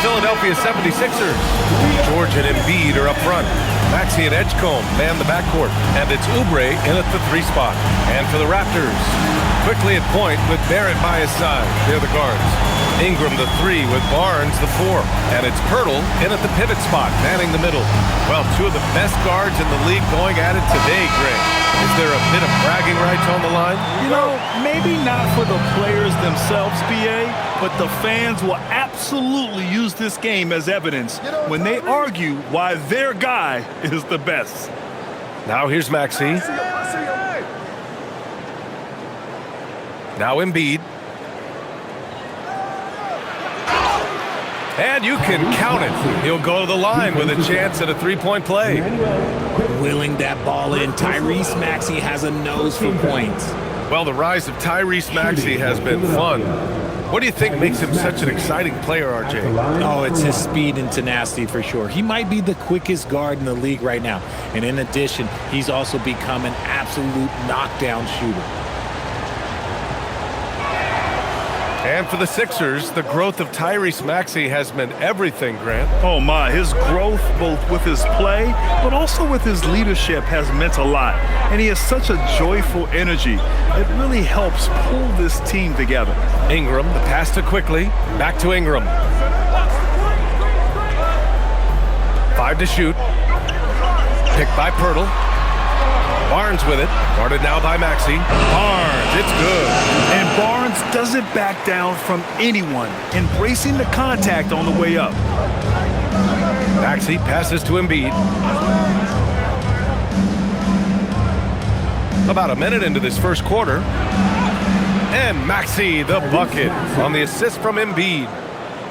Philadelphia 76ers. George and Embiid are up front. Maxey and Edgecombe man the backcourt, and it's Oubre in at the 3 spot. And for the Raptors, quickly at point with Barrett by his side. They're the guards. Ingram the 3 with Barnes the 4. And it's Pirtle in at the pivot spot, manning the middle. Well, 2 of the best guards in the league going at it today, Greg. Is there a bit of bragging rights on the line? You know, maybe not for the players themselves, BA, but the fans will absolutely use this game as evidence when they argue why their guy is the best. Now here's Maxey. Now Embiid. And you can count it. He'll go to the line with a chance at a 3-point play. Willing that ball in. Tyrese Maxey has a nose for points. Well, the rise of Tyrese Maxey has been fun. What do you think makes him such an exciting player, RJ? Oh, it's his speed and tenacity for sure. He might be the quickest guard in the league right now. And in addition, he's also become an absolute knockdown shooter. And for the Sixers, the growth of Tyrese Maxey has meant everything, Grant. Oh my, his growth both with his play, but also with his leadership has meant a lot. And he has such a joyful energy. It really helps pull this team together. Ingram, the pass to Quickly, back to Ingram. 5 to shoot. Picked by Pirtle. Barnes with it, guarded now by Maxey. Barnes, it's good. And Barnes doesn't back down from anyone, embracing the contact on the way up. Maxey passes to Embiid. About a minute into this first quarter. And Maxey, the bucket, on the assist from Embiid.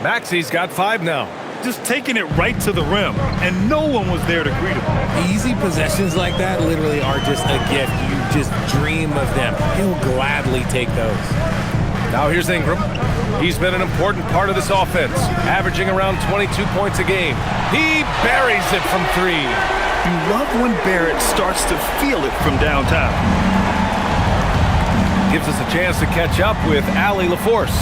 Maxey's got 5 now. Just taking it right to the rim, and no one was there to greet him. Easy possessions like that literally are just a gift. You just dream of them. He'll gladly take those. Now here's Ingram. He's been an important part of this offense, averaging around 22 points a game. He buries it from 3. You love when Barrett starts to feel it from downtown. Gives us a chance to catch up with Allie LaForce.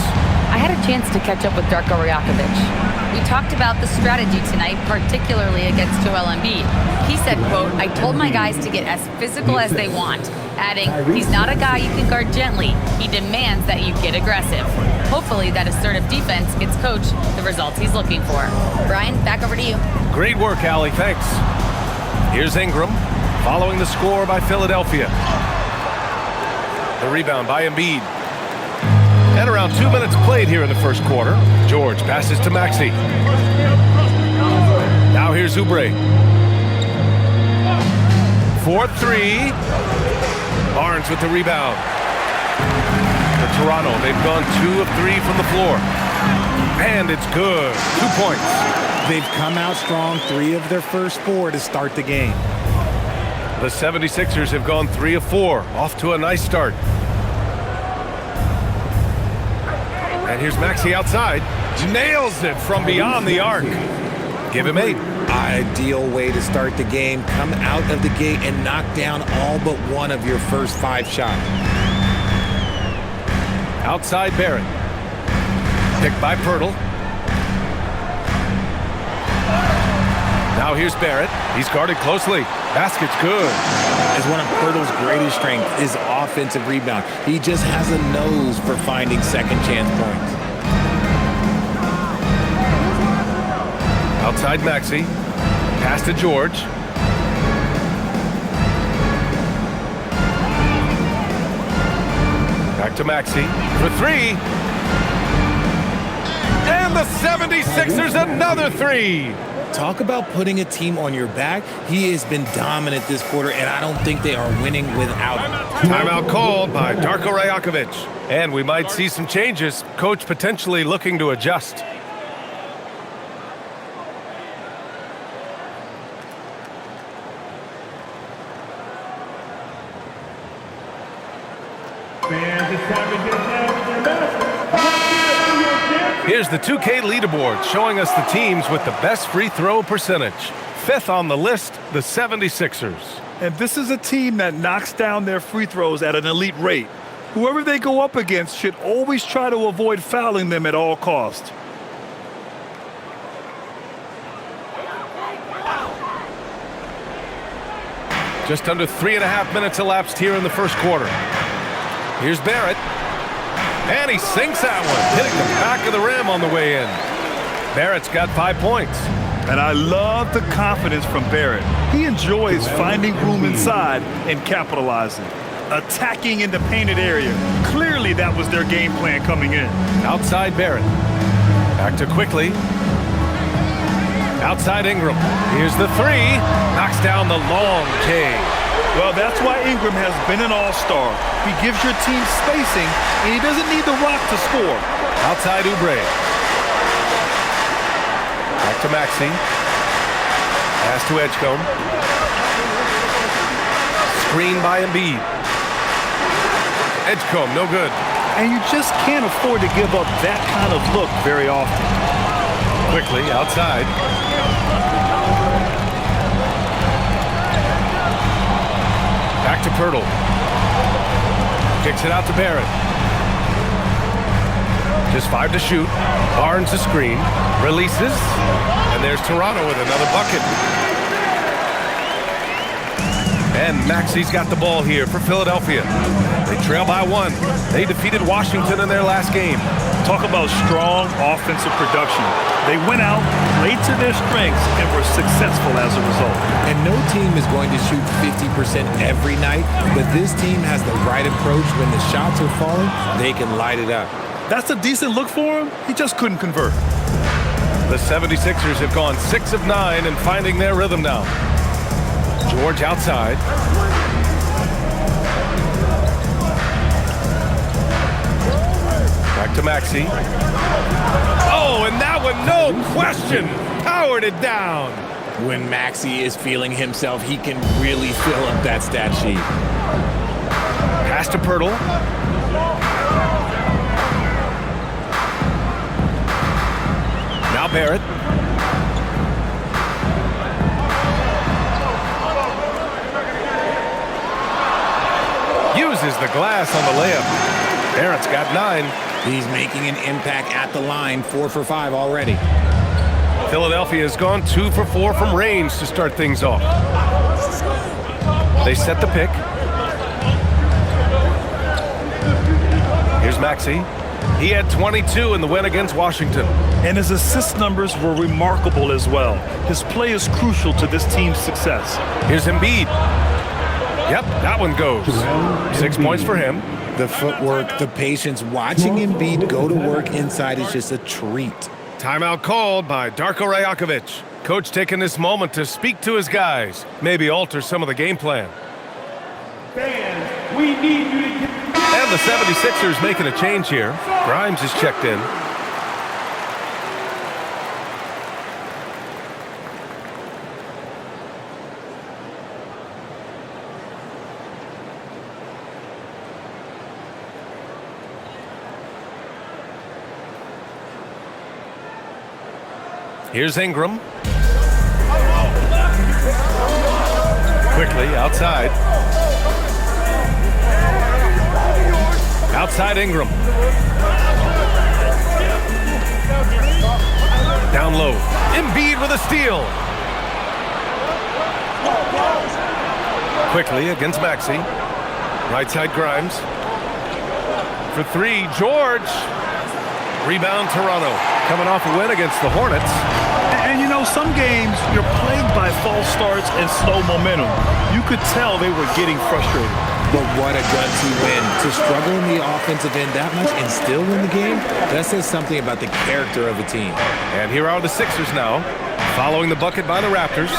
I had a chance to catch up with Darko Rajakovic. We talked about the strategy tonight, particularly against Joel Embiid. He said, quote, "I told my guys to get as physical as they want," adding, "He's not a guy you can guard gently. He demands that you get aggressive." Hopefully that assertive defense gets Coach the results he's looking for. Brian, back over to you. Great work, Allie. Thanks. Here's Ingram, following the score by Philadelphia. The rebound by Embiid. And around 2 minutes played here in the first quarter. George passes to Maxey. Now here's Oubre. 4-3. Barnes with the rebound. For Toronto, they've gone 2 of 3 from the floor. And it's good. 2 points. They've come out strong, 3 of their first 4 to start the game. The 76ers have gone 3 of 4. Off to a nice start. And here's Maxey outside. Nails it from beyond the arc. Give him 8. Ideal way to start the game. Come out of the gate and knock down all but one of your first 5 shots. Outside Barrett. Picked by Pirtle. Now here's Barrett. He's guarded closely. Basket's good. Is one of Pirtle's greatest strengths is offensive rebound. He just has a nose for finding second chance points. Outside Maxey. Pass to George. Back to Maxey for 3. And the 76ers another 3. Talk about putting a team on your back. He has been dominant this quarter, and I don't think they are winning without him. Timeout called by Darko Rajakovic. And we might see some changes. Coach potentially looking to adjust. Here's the 2K leaderboard showing us the teams with the best free throw percentage. 5th on the list, the 76ers. And this is a team that knocks down their free throws at an elite rate. Whoever they go up against should always try to avoid fouling them at all costs. Just under 3.5 minutes elapsed here in the first quarter. Here's Barrett. And he sinks that one, hitting the back of the rim on the way in. Barrett's got 5 points. And I love the confidence from Barrett. He enjoys finding room inside and capitalizing. Attacking in the painted area. Clearly that was their game plan coming in. Outside Barrett. Back to Quickly. Outside Ingram. Here's the three. Knocks down the long J. Well, that's why Ingram has been an all-star. He gives your team spacing, and he doesn't need the rock to score. Outside Oubre. Back to Maxey. Pass to Edgecombe. Screen by Embiid. Edgecombe, no good. And you just can't afford to give up that kind of look very often. Quickly, outside. Back to Pirtle. Kicks it out to Barrett. Just 5 to shoot. Barnes a screen. Releases. And there's Toronto with another bucket. And Maxey's got the ball here for Philadelphia. They trail by 1. They defeated Washington in their last game. Talk about strong offensive production. They went out, played to their strengths, and were successful as a result. And no team is going to shoot 50% every night, but this team has the right approach. When the shots are falling, they can light it up. That's a decent look for him. He just couldn't convert. The 76ers have gone 6 of 9 and finding their rhythm now. George outside. Back to Maxey. Oh, and that one, no question, powered it down. When Maxey is feeling himself, he can really fill up that stat sheet. Pass to Pirtle. Now Barrett. Uses the glass on the layup. Barrett's got 9. He's making an impact at the line, 4 for 5 already. Philadelphia has gone 2 for 4 from range to start things off. They set the pick. Here's Maxey. He had 22 in the win against Washington. And his assist numbers were remarkable as well. His play is crucial to this team's success. Here's Embiid. Yep, that one goes. 6 points for him. The footwork, the patience, watching Embiid go to work inside is just a treat. Timeout called by Darko Rajakovic. Coach taking this moment to speak to his guys, maybe alter some of the game plan. Fans, we need you to get... And the 76ers making a change here. Grimes is checked in. Here's Ingram. Quickly, outside. Outside Ingram. Down low. Embiid with a steal. Quickly against Maxey. Right side Grimes. For 3, George. Rebound Toronto. Coming off a win against the Hornets. And you know, some games you're plagued by false starts and slow momentum. You could tell they were getting frustrated. But what a gutsy win. To struggle in the offensive end that much and still win the game, that says something about the character of a team. And here are the Sixers now, following the bucket by the Raptors.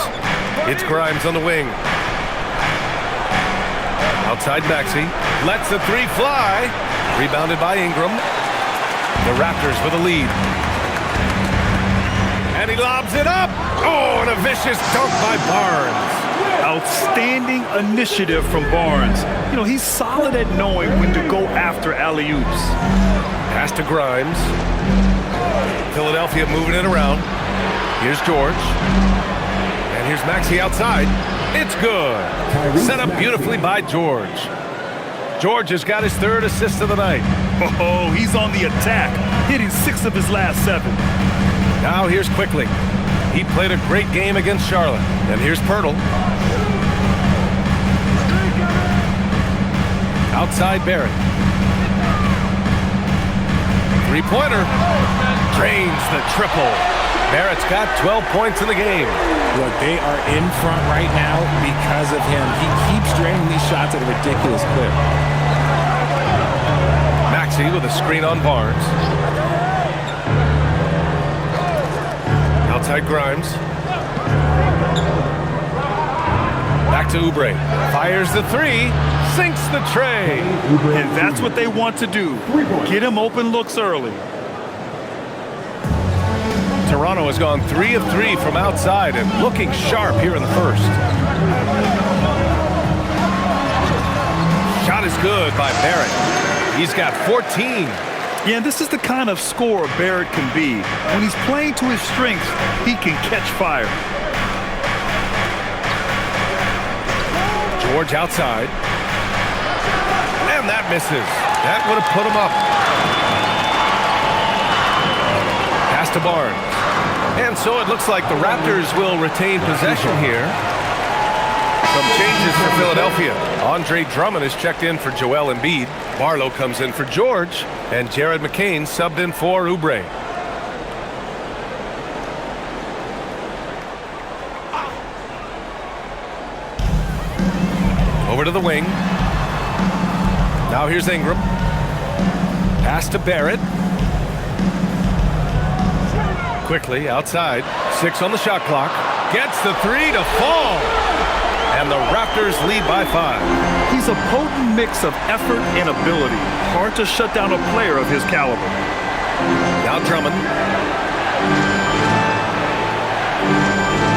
It's Grimes on the wing. Outside Maxey. Lets the 3 fly. Rebounded by Ingram. The Raptors with a lead. And he lobs it up. Oh, and a vicious dunk by Barnes. Outstanding initiative from Barnes. You know, he's solid at knowing when to go after alley-oops. Pass to Grimes. Philadelphia moving it around. Here's George. And here's Maxey outside. It's good. Set up beautifully by George. George has got his 3rd assist of the night. Oh, he's on the attack, hitting 6 of his last 7. Now here's Quickly. He played a great game against Charlotte. And here's Pirtle. Outside Barrett. Three-pointer. Drains the triple. Barrett's got 12 points in the game. Look, they are in front right now because of him. He keeps draining these shots at a ridiculous clip. Maxey with a screen on Barnes. Outside Grimes. Back to Oubre. Fires the three. Sinks the tray. And that's what they want to do. Get him open looks early. Toronto has gone 3 of 3 from outside and looking sharp here in the first. Shot is good by Barrett. He's got 14. Yeah, this is the kind of scorer Barrett can be. When he's playing to his strengths, he can catch fire. George outside. And that misses. That would have put him up. Pass to Barnes. And so it looks like the Raptors will retain possession here. Some changes for Philadelphia. Andre Drummond is checked in for Joel Embiid. Barlow comes in for George. And Jared McCain subbed in for Oubre. Over to the wing. Now here's Ingram. Pass to Barrett. Quickly outside. 6 on the shot clock. Gets the three to fall. And the Raptors lead by 5. He's a potent mix of effort and ability. Hard to shut down a player of his caliber. Now Drummond.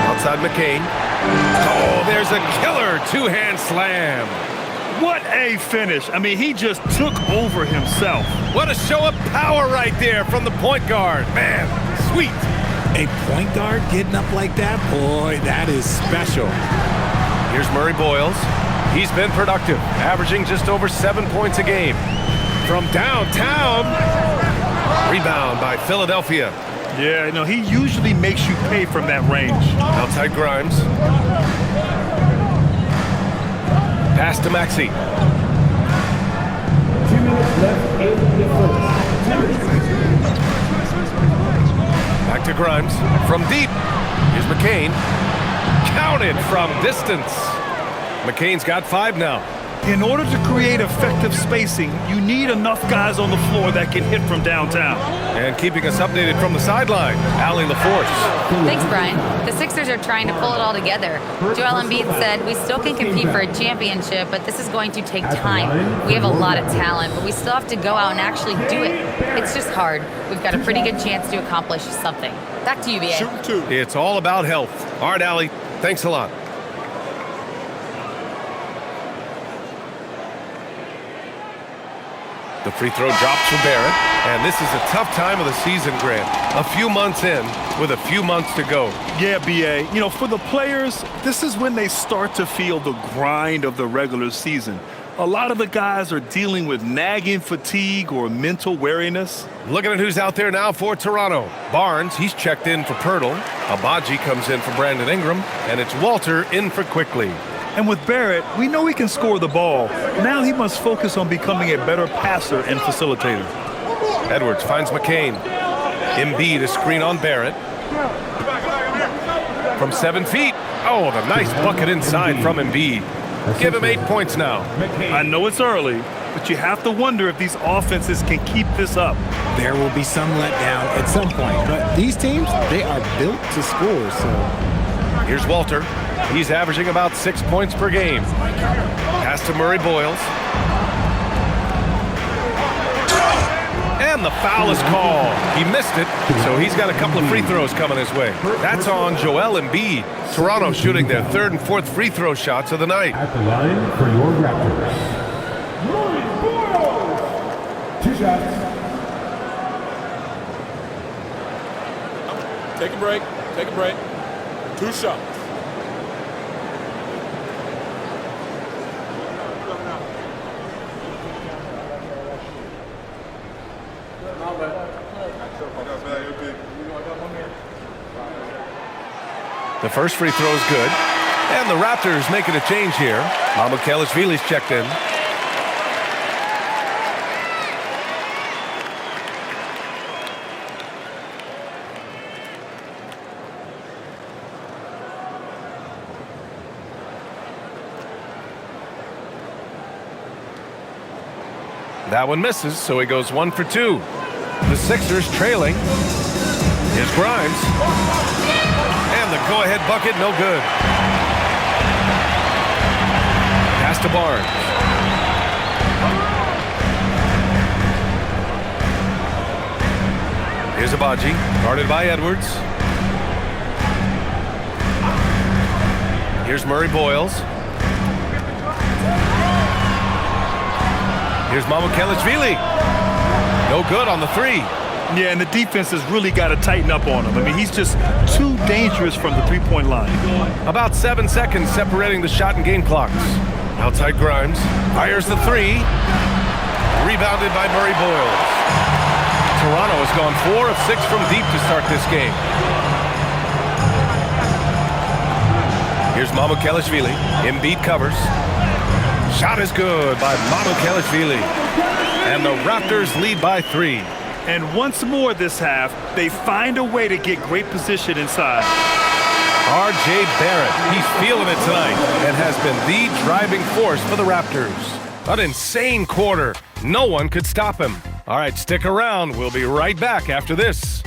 Outside McCain. Oh, there's a killer two-hand slam. What a finish. I mean, he just took over himself. What a show of power right there from the point guard. Man, sweet. A point guard getting up like that? Boy, that is special. Here's Murray Boyles. He's been productive, averaging just over 7 points a game. From downtown. Rebound by Philadelphia. Yeah, no, he usually makes you pay from that range. Outside Grimes. Pass to Maxey. 2 minutes left in the first. Back to Grimes. From deep. Here's McCain. Counted from distance. McCain's got 5 now. In order to create effective spacing, you need enough guys on the floor that can hit from downtown. And keeping us updated from the sideline, Allie LaForce. Thanks, Brian. The Sixers are trying to pull it all together. Joel Embiid said, we still can compete for a championship, but this is going to take time. We have a lot of talent, but we still have to go out and actually do it. It's just hard. We've got a pretty good chance to accomplish something. Back to you, BA. It's all about health. All right, Allie. Thanks a lot. The free throw drops for Barrett, and this is a tough time of the season, Grant. A few months in with a few months to go. Yeah, BA. You know, for the players, this is when they start to feel the grind of the regular season. A lot of the guys are dealing with nagging fatigue or mental weariness. Looking at who's out there now for Toronto. Barnes, he's checked in for Pirtle. Abaji comes in for Brandon Ingram, and it's Walter in for Quickly. And with Barrett, we know he can score the ball. Now he must focus on becoming a better passer and facilitator. Edwards finds McCain. Embiid a screen on Barrett. From 7 feet. Oh, the nice bucket inside from Embiid. Give him 8 points now. I know it's early, but you have to wonder if these offenses can keep this up. There will be some letdown at some point, but these teams, they are built to score, so. Here's Walter. He's averaging about 6 points per game. Pass to Murray Boyles. And the foul is called. He missed it, so he's got a couple of free throws coming his way. That's on Joel Embiid. Toronto shooting their 3rd and 4th free throw shots of the night. At the line for your Raptors. 2 shots. Take a break. Take a break. 2 shots. The first free throw is good. And the Raptors making a change here. Mamukelashvili's checked in. That one misses, so he goes 1 for 2. The Sixers trailing. Here's Grimes. And the go-ahead bucket, no good. Pass to Barnes. Here's Abaji, guarded by Edwards. Here's Murray Boyles. Here's Mamukelashvili. No good on the 3. Yeah, and the defense has really got to tighten up on him. I mean, he's just too dangerous from the three-point line. About 7 seconds separating the shot and game clocks. Outside Grimes. Fires the 3. Rebounded by Murray Boyles. Toronto has gone 4 of 6 from deep to start this game. Here's Mamukelashvili. Embiid covers. Shot is good by Mamukelashvili. And the Raptors lead by 3. And once more this half, they find a way to get great position inside. R.J. Barrett, he's feeling it tonight and has been the driving force for the Raptors. An insane quarter. No one could stop him. All right, stick around. We'll be right back after this.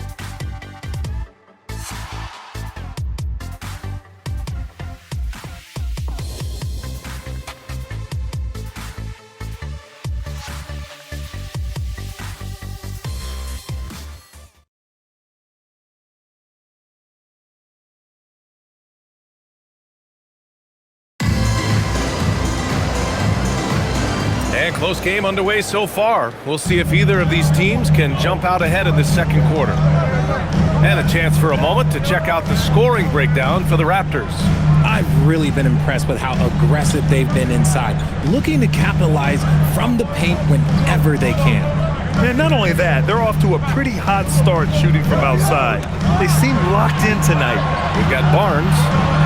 And close game underway so far. We'll see if either of these teams can jump out ahead in the second quarter. And a chance for a moment to check out the scoring breakdown for the Raptors. I've really been impressed with how aggressive they've been inside, looking to capitalize from the paint whenever they can. And not only that, they're off to a pretty hot start shooting from outside. They seem locked in tonight. We've got Barnes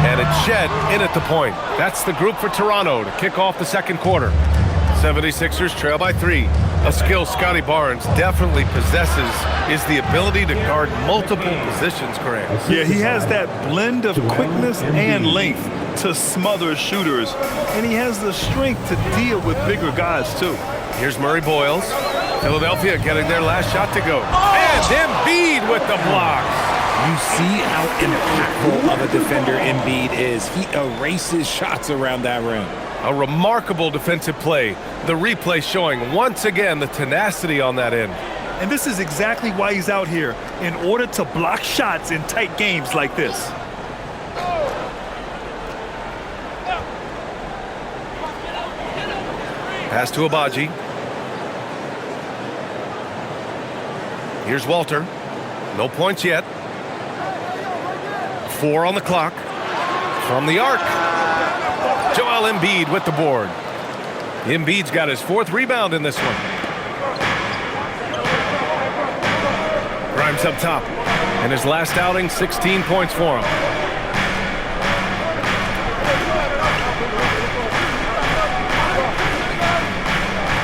and it's Shed in at the point. That's the group for Toronto to kick off the second quarter. 76ers trail by 3. A skill Scotty Barnes definitely possesses is the ability to guard multiple positions, Grant. Yeah, he has that blend of quickness and length to smother shooters. And he has the strength to deal with bigger guys, too. Here's Murray Boyles. Philadelphia getting their last shot to go. And Embiid with the block. You see how impactful of a defender Embiid is. He erases shots around that rim. A remarkable defensive play. The replay showing once again the tenacity on that end. And this is exactly why he's out here, in order to block shots in tight games like this. Pass to Abaji. Here's Walter. No points yet. 4 on the clock. From the arc. Joel Embiid with the board. Embiid's got his 4th rebound in this one. Grimes up top. In his last outing, 16 points for him.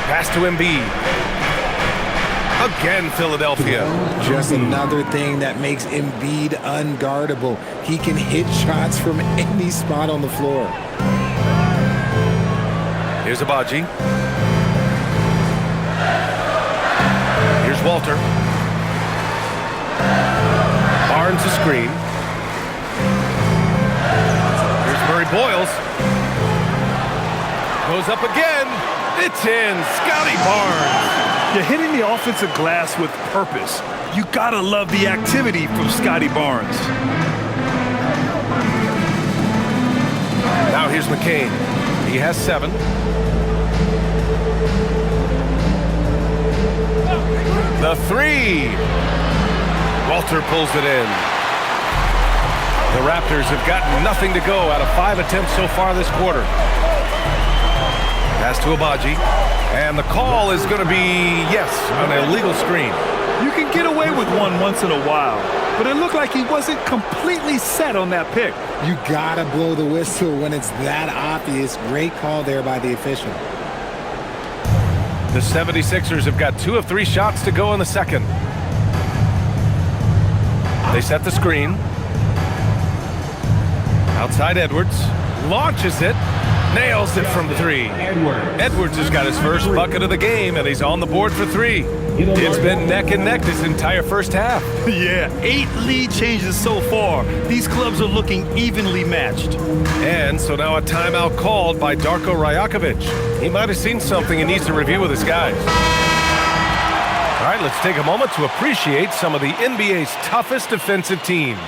Pass to Embiid. Again, Philadelphia. Just another thing that makes Embiid unguardable. He can hit shots from any spot on the floor. Here's Abaji. Here's Walter. Barnes a screen. Here's Murray Boyles. Goes up again. It's in. Scotty Barnes. You're hitting the offensive glass with purpose. You gotta love the activity from Scotty Barnes. Now here's McCain. He has 7. The 3. Walter pulls it in. The Raptors have gotten nothing to go out of 5 attempts so far this quarter. Pass to Abaji. And the call is going to be, yes, an illegal screen. You can get away with one once in a while, but it looked like he wasn't completely set on that pick. You gotta blow the whistle when it's that obvious. Great call there by the official. The 76ers have got 2 of 3 shots to go in the second. They set the screen. Outside Edwards. Launches it. Nails it from three. Edwards has got his first bucket of the game, and he's on the board for three. It's been neck and neck this entire first half. Yeah, 8 lead changes so far. These clubs are looking evenly matched. And so now a timeout called by Darko Rajakovic. He might have seen something he needs to review with his guys. All right, let's take a moment to appreciate some of the NBA's toughest defensive teams.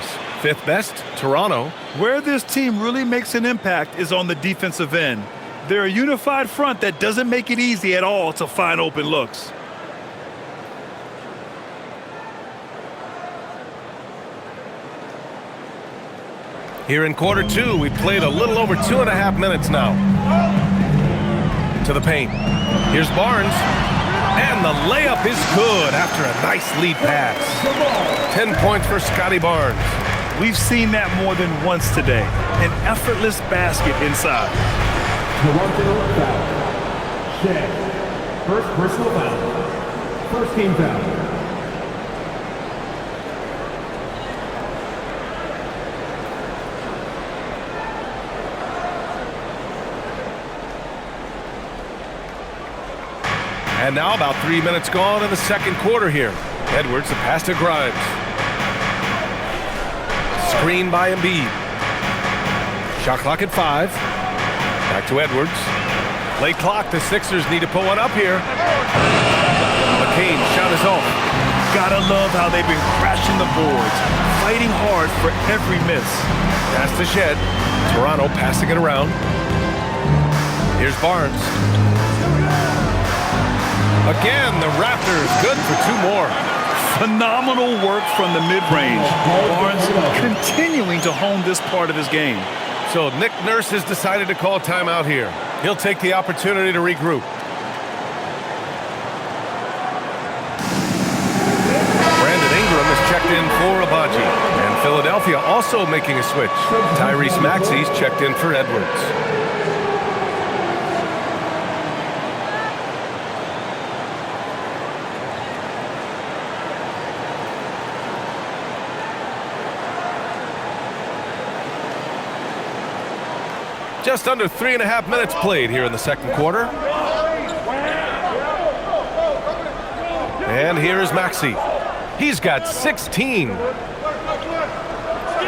Fifth best, Toronto. Where this team really makes an impact is on the defensive end. They're a unified front that doesn't make it easy at all to find open looks. Here in quarter two, we've played a little over 2.5 minutes now. To the paint. Here's Barnes. And the layup is good after a nice lead pass. 10 points for Scotty Barnes. We've seen that more than once today. An effortless basket inside. Toronto foul. Shea. First personal foul. First team foul. And now about 3 minutes gone in the second quarter here. Edwards, the pass to Grimes. Screen by Embiid. Shot clock at 5. Back to Edwards. Late clock. The Sixers need to put one up here. McCain shot is off. Gotta love how they've been crashing the boards, fighting hard for every miss. Pass to Shed. Toronto passing it around. Here's Barnes. Again, the Raptors good for 2 more. Phenomenal work from the mid-range. Barnes continuing to hone this part of his game. So Nick Nurse has decided to call timeout here. He'll take the opportunity to regroup. Brandon Ingram is checked in for Abaji. And Philadelphia also making a switch. Tyrese Maxey's checked in for Edwards. Just under 3.5 minutes played here in the second quarter. And here is Maxey. He's got 16.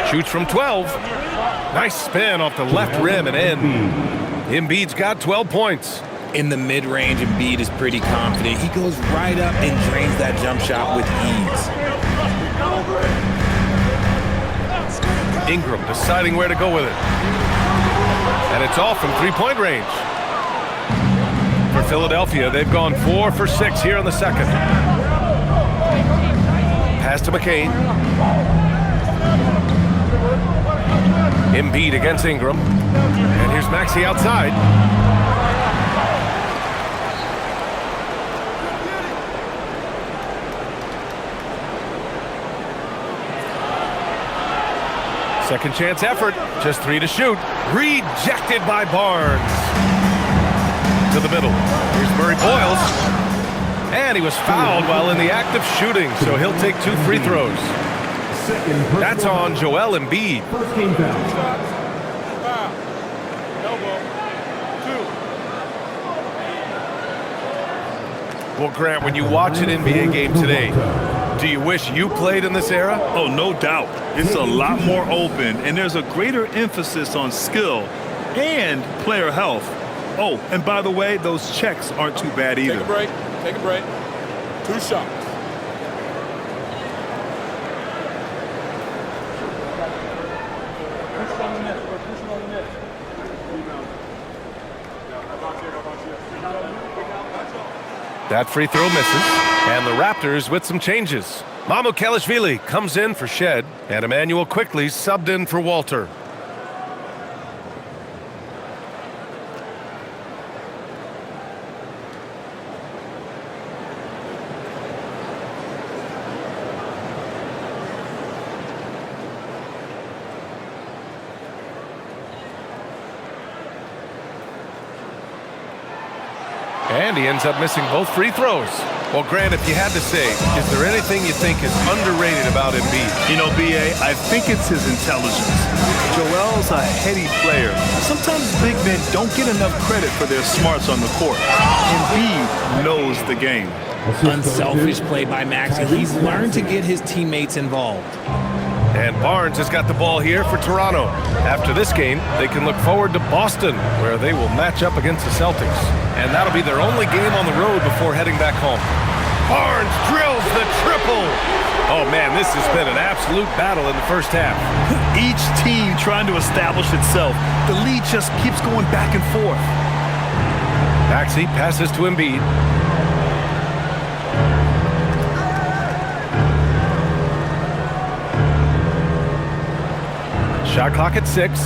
Shoots from 12. Nice spin off the left rim and in. Embiid's got 12 points. In the mid-range, Embiid is pretty confident. He goes right up and drains that jump shot with ease. Ingram deciding where to go with it. And it's off from 3-point range. For Philadelphia, they've gone 4 for 6 here in the second. Pass to McCain. Embiid against Ingram. And here's Maxey outside. Second chance effort, just 3 to shoot. Rejected by Barnes. To the middle. Here's Murray Boyles. And he was fouled while in the act of shooting, so he'll take 2 free throws. That's on Joel Embiid. First team foul. Well, Grant, when you watch an NBA game today, do you wish you played in this era? Oh, no doubt. It's a lot more open, and there's a greater emphasis on skill and player health. Oh, and by the way, those checks aren't too bad either. Take a break. Take a break. 2 shots. That free throw misses, and the Raptors with some changes. Mamu Kelishvili comes in for Shed, and Emmanuel Quickley subbed in for Walter. And he ends up missing both free throws. Well, Grant, if you had to say, is there anything you think is underrated about Embiid? You know, B.A., I think it's his intelligence. Joel's a heady player. Sometimes big men don't get enough credit for their smarts on the court. Embiid knows the game. Unselfish play by Maxey. He's learned to get his teammates involved. And Barnes has got the ball here for Toronto. After this game, they can look forward to Boston, where they will match up against the Celtics. And that'll be their only game on the road before heading back home. Barnes drills the triple. Oh, man, this has been an absolute battle in the first half. Each team trying to establish itself. The lead just keeps going back and forth. Maxey passes to Embiid. Shot clock at 6.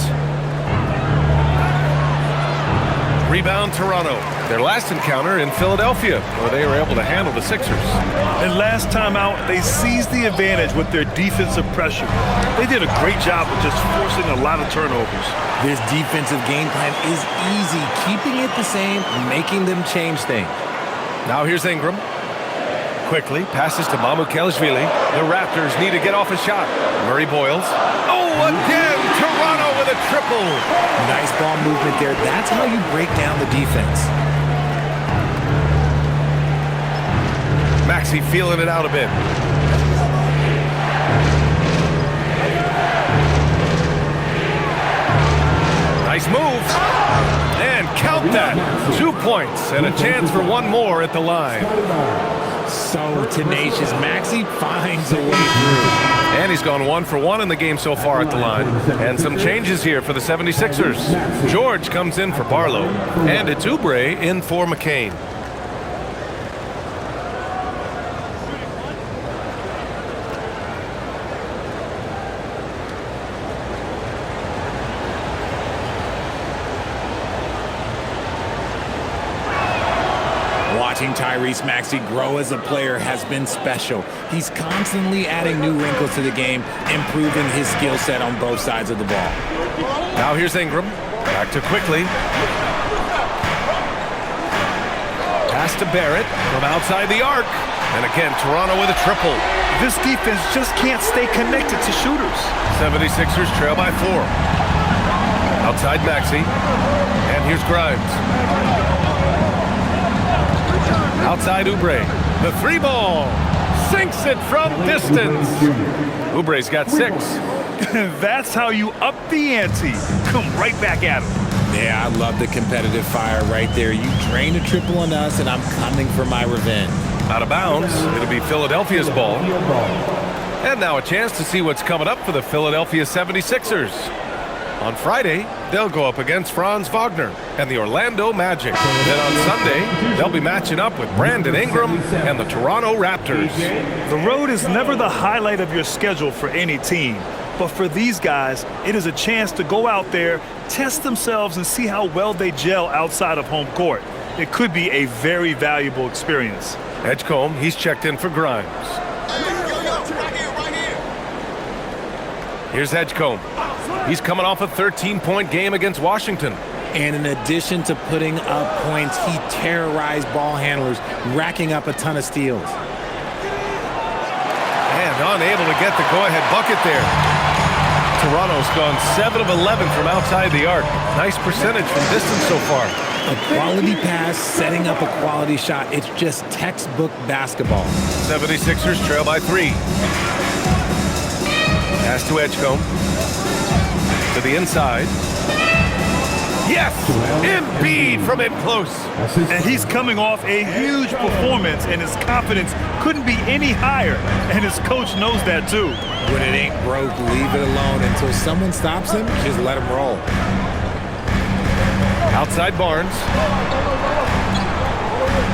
Rebound Toronto. Their last encounter in Philadelphia, where they were able to handle the Sixers. And last time out, they seized the advantage with their defensive pressure. They did a great job of just forcing a lot of turnovers. This defensive game plan is easy, keeping it the same, making them change things. Now here's Ingram. Quickly passes to Mamukelashvili. The Raptors need to get off a shot. Murray Boyles. Oh, again! Toronto with a triple. Nice ball movement there. That's how you break down the defense. Maxey feeling it out a bit. Nice move. And count that. 2 points and a chance for one more at the line. So tenacious. Maxey finds a way through. And he's gone 1 for 1 in the game so far at the line. And some changes here for the 76ers. George comes in for Barlow. And it's Oubre in for McCain. Watching Tyrese Maxey grow as a player has been special. He's constantly adding new wrinkles to the game, improving his skill set on both sides of the ball. Now here's Ingram. Back to Quickly. Pass to Barrett from outside the arc. And again, Toronto with a triple. This defense just can't stay connected to shooters. 76ers trail by 4. Outside Maxey. And here's Grimes. Outside Oubre. The 3 ball. Sinks it from distance. Oubre's got 6. That's how you up the ante. Come right back at him. Yeah, I love the competitive fire right there. You drain a triple on us, and I'm coming for my revenge. Out of bounds. It'll be Philadelphia's ball. And now a chance to see what's coming up for the Philadelphia 76ers. On Friday, they'll go up against Franz Wagner and the Orlando Magic. Then on Sunday, they'll be matching up with Brandon Ingram and the Toronto Raptors. The road is never the highlight of your schedule for any team. But for these guys, it is a chance to go out there, test themselves, and see how well they gel outside of home court. It could be a very valuable experience. Edgecombe, he's checked in for Grimes. Here's Edgecombe. He's coming off a 13-point game against Washington. And in addition to putting up points, he terrorized ball handlers, racking up a ton of steals. And unable to get the go-ahead bucket there. Toronto's gone 7 of 11 from outside the arc. Nice percentage from distance so far. A quality pass, setting up a quality shot. It's just textbook basketball. 76ers trail by 3. Pass to Edgecombe. To the inside. Yes! Embiid from in close. And he's coming off a huge performance, and his confidence couldn't be any higher. And his coach knows that too. When it ain't broke, leave it alone. Until someone stops him, just let him roll. Outside Barnes.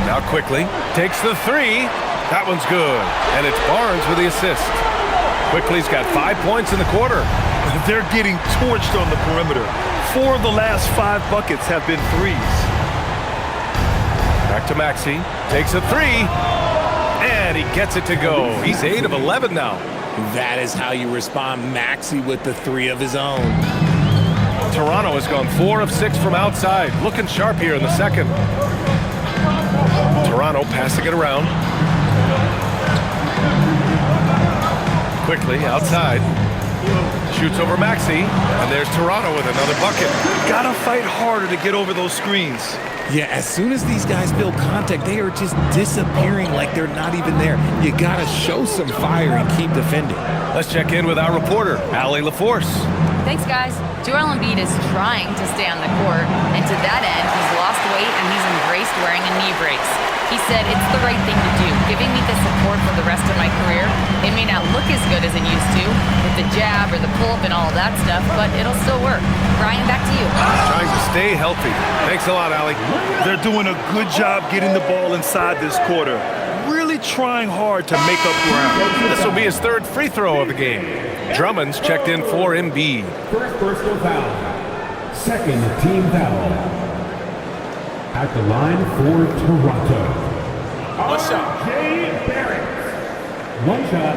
Now Quickly takes the 3. That one's good. And it's Barnes with the assist. Quickly's got 5 points in the quarter. They're getting torched on the perimeter. 4 of the last 5 buckets have been threes. Back to Maxey. Takes a 3. And he gets it to go. He's 8 of 11 now. That is how you respond. Maxey with the 3 of his own. Toronto has gone 4 of 6 from outside. Looking sharp here in the second. Toronto passing it around. Quickly outside. Shoots over Maxey, and there's Toronto with another bucket. Gotta fight harder to get over those screens. Yeah, as soon as these guys feel contact, they are just disappearing like they're not even there. You gotta show some fire and keep defending. Let's check in with our reporter, Allie LaForce. Thanks, guys. Joel Embiid is trying to stay on the court, and to that end, he's lost weight and he's embraced wearing a knee brace. He said, "It's the right thing to do, giving me the support for the rest of my career. It may not look as good as it used to, with the jab or the pull-up and all that stuff, but it'll still work." Brian, back to you. Trying to stay healthy. Thanks a lot, Allie. They're doing a good job getting the ball inside this quarter. Really trying hard to make up ground. This will be his third free throw of the game. Drummond's checked in for Embiid. First personal foul. Second team foul. At the line for Toronto. One shot. Jay Barrett. One shot.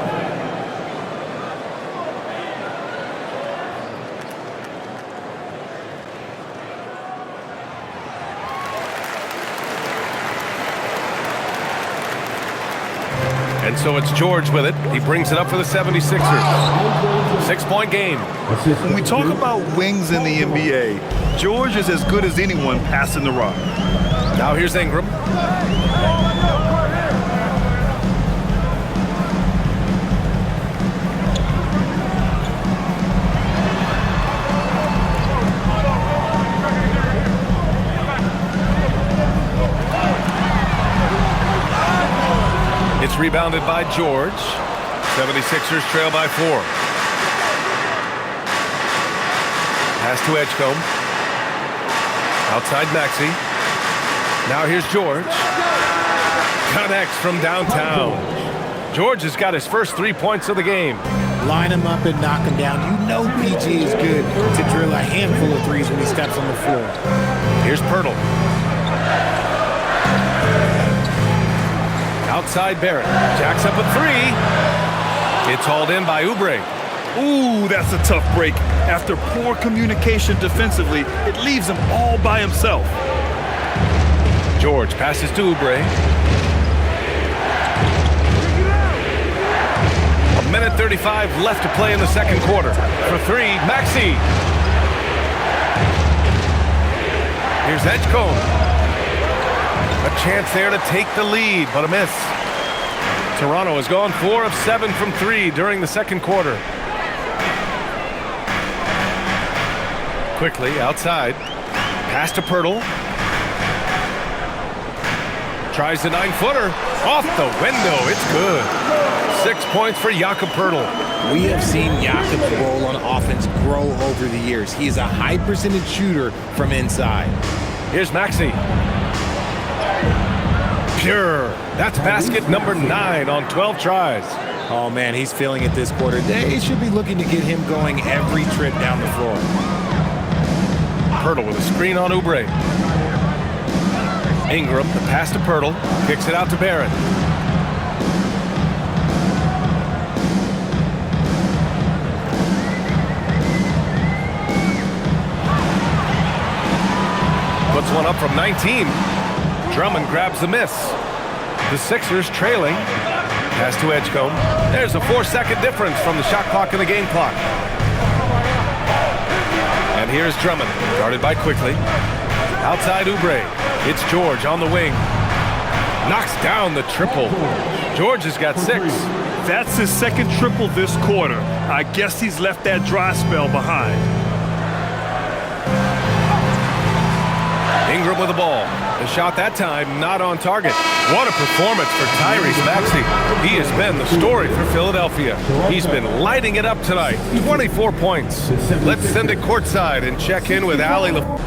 And so it's George with it. He brings it up for the 76ers. 6-point game. When we talk about wings in the NBA, George is as good as anyone passing the rock. Now here's Ingram. It's rebounded by George. 76ers trail by 4. Pass to Edgecombe. Outside Maxey. Now here's George. Connects from downtown. George has got his first 3 points of the game. Line him up and knock him down. You know PG is good to drill a handful of threes when he steps on the floor. Here's Pirtle. Outside Barrett. Jacks up a 3. It's hauled in by Oubre. Ooh, that's a tough break. After poor communication defensively, it leaves him all by himself. George passes to Oubre. 1:35 left to play in the second quarter. For 3, Maxey. Here's Edgecombe. A chance there to take the lead, but a miss. Toronto has gone 4 of 7 from 3 during the second quarter. Quickly outside. Pass to Pirtle. Tries the 9-footer. Off the window. It's good. 6 points for Jakob Pirtle. We have seen Jakob's role on offense grow over the years. He is a high percentage shooter from inside. Here's Maxey. Pure. That's basket number 9 on 12 tries. Oh man, he's feeling it this quarter. They should be looking to get him going every trip down the floor. Pirtle with a screen on Oubre. Ingram, the pass to Pirtle. Kicks it out to Barrett. Puts one up from 19. Drummond grabs the miss. The Sixers trailing. Pass to Edgecombe. There's a 4-second difference from the shot clock and the game clock. And here's Drummond, guarded by Quickly. Outside Oubre. It's George on the wing. Knocks down the triple. George has got 6. That's his second triple this quarter. I guess he's left that dry spell behind. Ingram with the ball. The shot that time not on target. What a performance for Tyrese Maxey. He has been the story for Philadelphia. He's been lighting it up tonight. 24 points. Let's send it courtside and check in with Allie LaForce.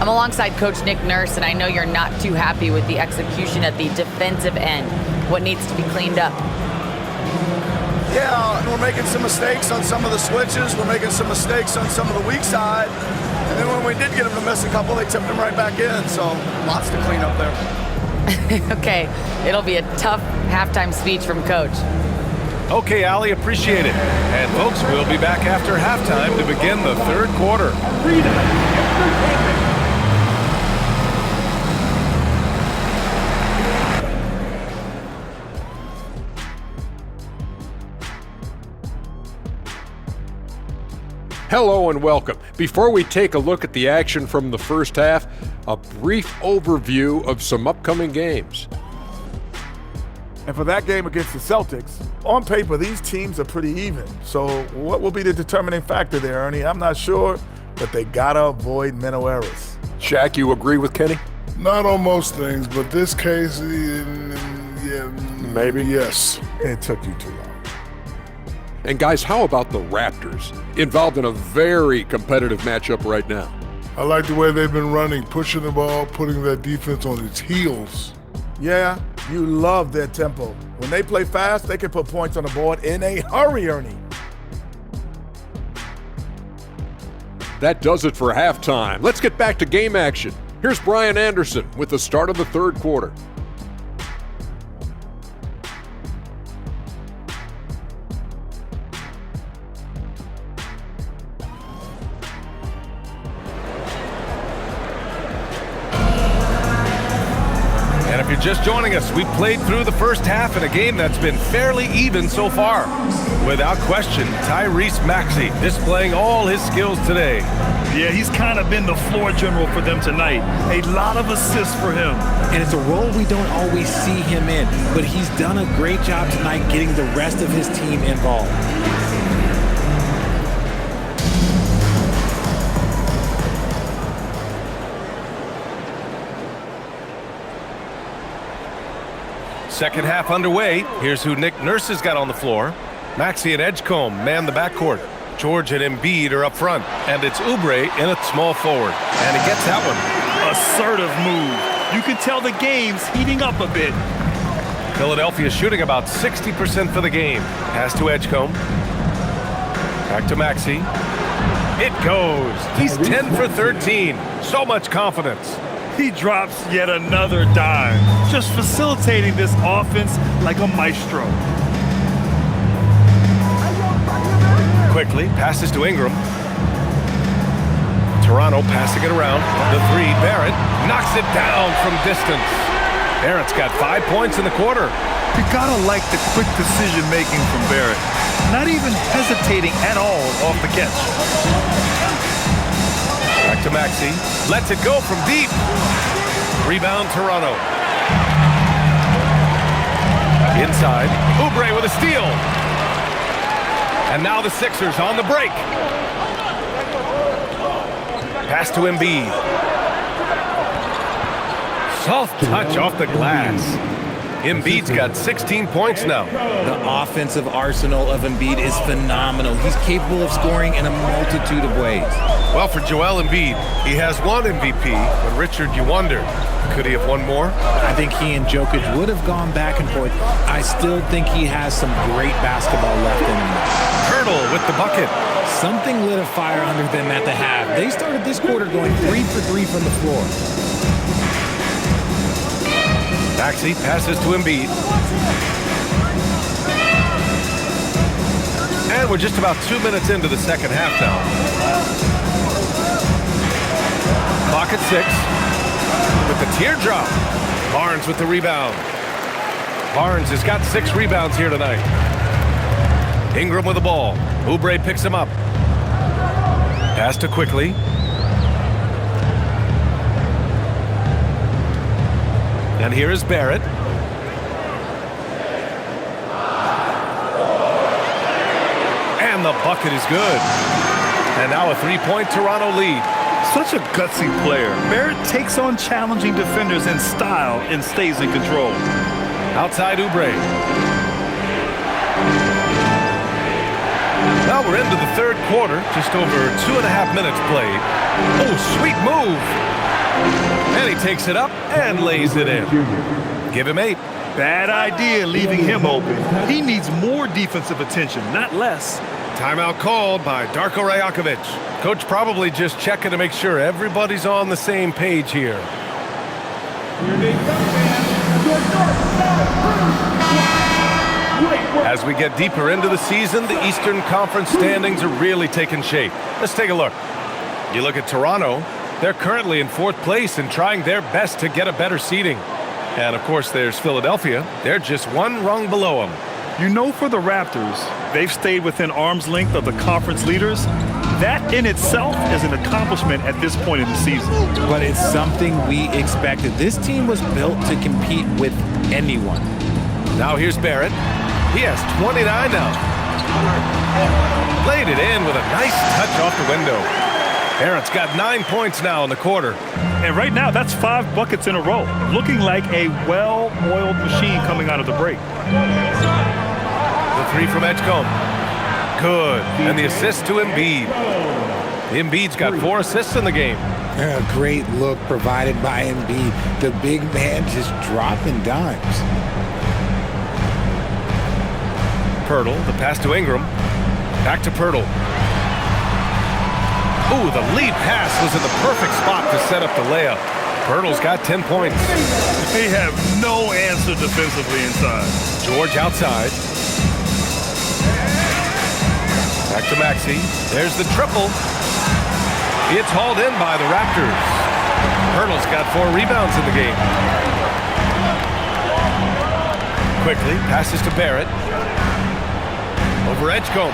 I'm alongside Coach Nick Nurse, and I know you're not too happy with the execution at the defensive end. What needs to be cleaned up? Yeah, we're making some mistakes on some of the switches. We're making some mistakes on some of the weak side. And then when we did get them to miss a couple, they tipped them right back in. So lots to clean up there. Okay, it'll be a tough halftime speech from Coach. Okay, Allie, appreciate it. And folks, we'll be back after halftime to begin the third quarter. Hello and welcome. Before we take a look at the action from the first half, a brief overview of some upcoming games. And for that game against the Celtics, on paper, these teams are pretty even. So what will be the determining factor there, Ernie? I'm not sure, but they gotta avoid mental errors. Shaq, you agree with Kenny? Not on most things, but this case, yeah, maybe. Yes. It took you too long. And guys, how about the Raptors? Involved in a very competitive matchup right now. I like the way they've been running, pushing the ball, putting that defense on its heels. Yeah, you love their tempo. When they play fast, they can put points on the board in a hurry, Ernie. That does it for halftime. Let's get back to game action. Here's Brian Anderson with the start of the third quarter. And if you're just joining us, we played through the first half in a game that's been fairly even so far. Without question, Tyrese Maxey displaying all his skills today. Yeah, he's kind of been the floor general for them tonight. A lot of assists for him. And it's a role we don't always see him in, but he's done a great job tonight getting the rest of his team involved. Second half underway. Here's who Nick Nurse has got on the floor. Maxey and Edgecombe man the backcourt. George and Embiid are up front. And it's Oubre in at small forward. And he gets that one. Assertive move. You can tell the game's heating up a bit. Philadelphia shooting about 60% for the game. Pass to Edgecombe. Back to Maxey. It goes. He's 10 for 13. So much confidence. He drops yet another dime, just facilitating this offense like a maestro. Quickly, passes to Ingram. Toronto passing it around. The three, Barrett knocks it down from distance. Barrett's got 5 points in the quarter. You gotta like the quick decision-making from Barrett. Not even hesitating at all off the catch. Back to Maxey. Lets it go from deep. Rebound Toronto. Inside. Oubre with a steal. And now the Sixers on the break. Pass to Embiid. Soft touch off the glass. Embiid's got 16 points now. The offensive arsenal of Embiid is phenomenal. He's capable of scoring in a multitude of ways. Well, for Joel Embiid, he has one MVP, but Richard, you wonder, could he have won more? I think he and Jokic would have gone back and forth. I still think he has some great basketball left in him. Hurdle with the bucket. Something lit a fire under them at the half. They started this quarter going 3 for 3 from the floor. Maxey passes to Embiid. And we're just about 2 minutes into the second half now. Clock at 6. With the teardrop. Barnes with the rebound. Barnes has got 6 rebounds here tonight. Ingram with the ball. Oubre picks him up. Pass to Quickly. And here is Barrett. And the bucket is good. And now a 3-point Toronto lead. Such a gutsy player. Barrett takes on challenging defenders in style and stays in control. Outside Oubre. Now we're into the third quarter. Just over 2.5 minutes played. Oh, sweet move. And he takes it up and lays it in. Give him 8. Bad idea leaving him open. He needs more defensive attention, not less. Timeout called by Darko Rajakovic. Coach probably just checking to make sure everybody's on the same page here. As we get deeper into the season, the Eastern Conference standings are really taking shape. Let's take a look. You look at Toronto, they're currently in 4th place and trying their best to get a better seeding. And of course, there's Philadelphia. They're just one rung below them. You know, for the Raptors, they've stayed within arm's length of the conference leaders. That in itself is an accomplishment at this point in the season. But it's something we expected. This team was built to compete with anyone. Now here's Barrett. He has 29 now. Laid it in with a nice touch off the window. Barrett's got 9 points now in the quarter. And right now, that's 5 buckets in a row. Looking like a well-oiled machine coming out of the break. The three from Edgecombe. Good. And the assist to Embiid. Embiid's got 4 assists in the game. A great look provided by Embiid. The big man just dropping dimes. Pirtle, the pass to Ingram. Back to Pirtle. Ooh, the lead pass was in the perfect spot to set up the layup. Pirtle's got 10 points. They have no answer defensively inside. George outside. Back to Maxey. There's the triple. It's hauled in by the Raptors. Pirtle's got 4 rebounds in the game. Quickly passes to Barrett. Over Edgecombe.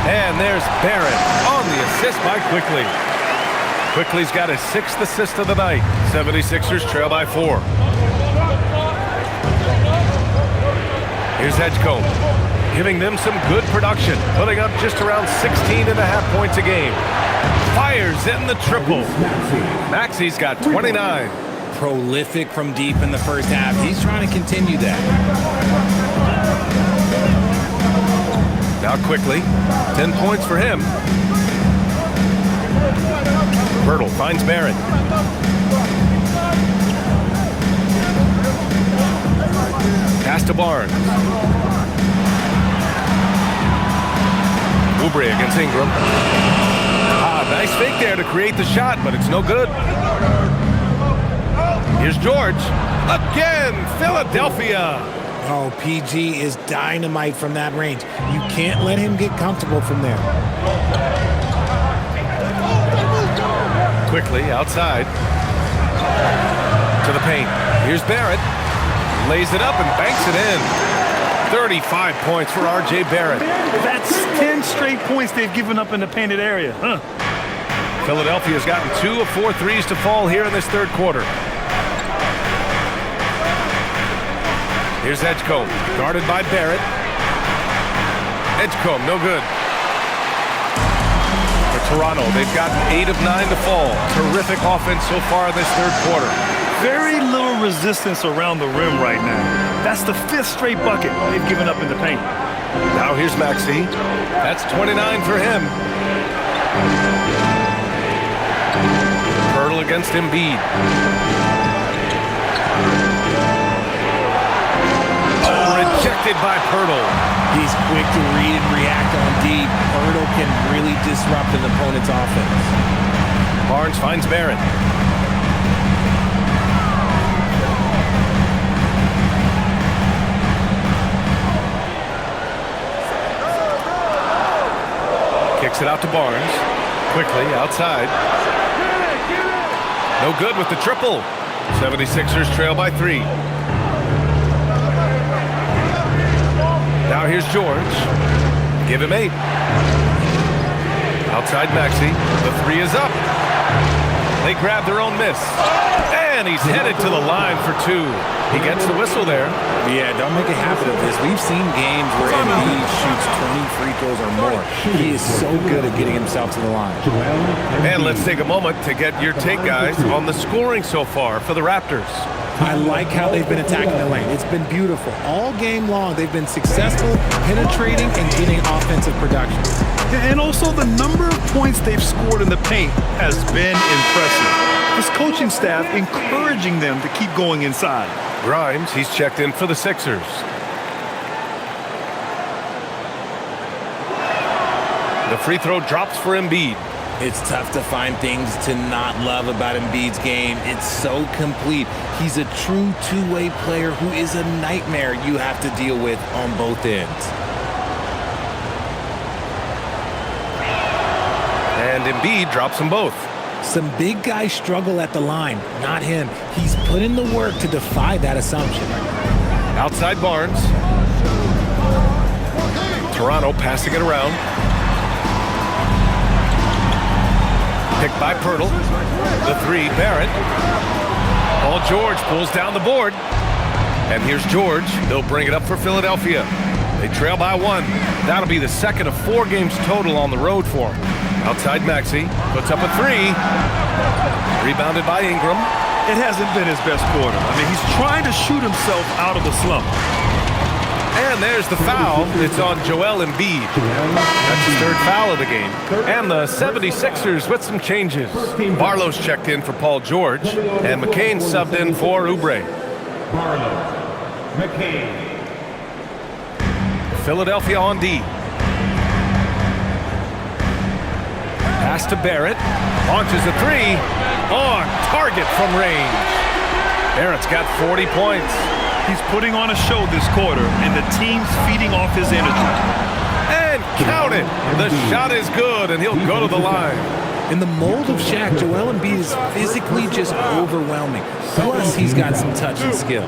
And there's Barrett on the assist by Quickly. Quickly's got his 6th assist of the night. 76ers trail by 4. Here's Edgecombe, giving them some good production, putting up just around 16.5 points a game. Fires in the triple. Maxey's got 29. Prolific from deep in the first half. He's trying to continue that. Now Quickly, 10 points for him. Pirtle finds Barrett. Pass to Barnes. Oubre against Ingram. Nice fake there to create the shot, but it's no good. Here's George. Again, Philadelphia. Oh, PG is dynamite from that range. You can't let him get comfortable from there. Quickly outside to the paint. Here's Barrett. Lays it up and banks it in. 35 points for R.J. Barrett. That's 10 straight points they've given up in the painted area. Philadelphia's gotten 2 of 4 threes to fall here in this third quarter. Here's Edgecombe, guarded by Barrett. Edgecombe, no good. For Toronto, they've gotten 8 of 9 to fall. Terrific offense so far in this third quarter. Very little resistance around the rim right now. That's the 5th straight bucket they've given up in the paint. Now here's Maxey. That's 29 for him. Pirtle against Embiid. Rejected by Pirtle. He's quick to read and react on deep. Pirtle can really disrupt an opponent's offense. Barnes finds Barrett. Kicks it out to Barnes. Quickly outside. No good with the triple. 76ers trail by 3. Now here's George. Give him 8. Outside Maxey. The 3 is up. They grab their own miss. And he's headed to the line for 2. He gets the whistle there. Yeah, don't make a habit of this. We've seen games where Embiid shoots 20 free throws or more. He is so good at getting himself to the line. And let's take a moment to get your take, guys, on the scoring so far for the Raptors. I like how they've been attacking the lane. It's been beautiful. All game long, they've been successful, penetrating, and getting offensive production. And also the number of points they've scored in the paint has been impressive. This coaching staff encouraging them to keep going inside. Grimes, he's checked in for the Sixers. The free throw drops for Embiid. It's tough to find things to not love about Embiid's game. It's so complete. He's a true two-way player who is a nightmare you have to deal with on both ends. And Embiid drops them both. Some big guys struggle at the line, not him. He's put in the work to defy that assumption. Outside Barnes. Toronto passing it around. Picked by Pirtle. The three, Barrett. Paul George pulls down the board. And here's George. He'll bring it up for Philadelphia. They trail by 1. That'll be the second of 4 games total on the road for him. Outside Maxey. Puts up a 3. Rebounded by Ingram. It hasn't been his best quarter. I mean, he's trying to shoot himself out of the slump. And there's the foul. It's on Joel Embiid. That's his 3rd foul of the game. And the 76ers with some changes. Barlow's checked in for Paul George. And McCain subbed in for Oubre. Barlow, McCain. Philadelphia on D. Pass to Barrett. Launches a 3. On target from range. Barrett's got 40 points. He's putting on a show this quarter, and the team's feeding off his energy. And count it. The shot is good, and he'll go to the line. In the mold of Shaq, Joel Embiid is physically just overwhelming. Plus, he's got some touch and skill.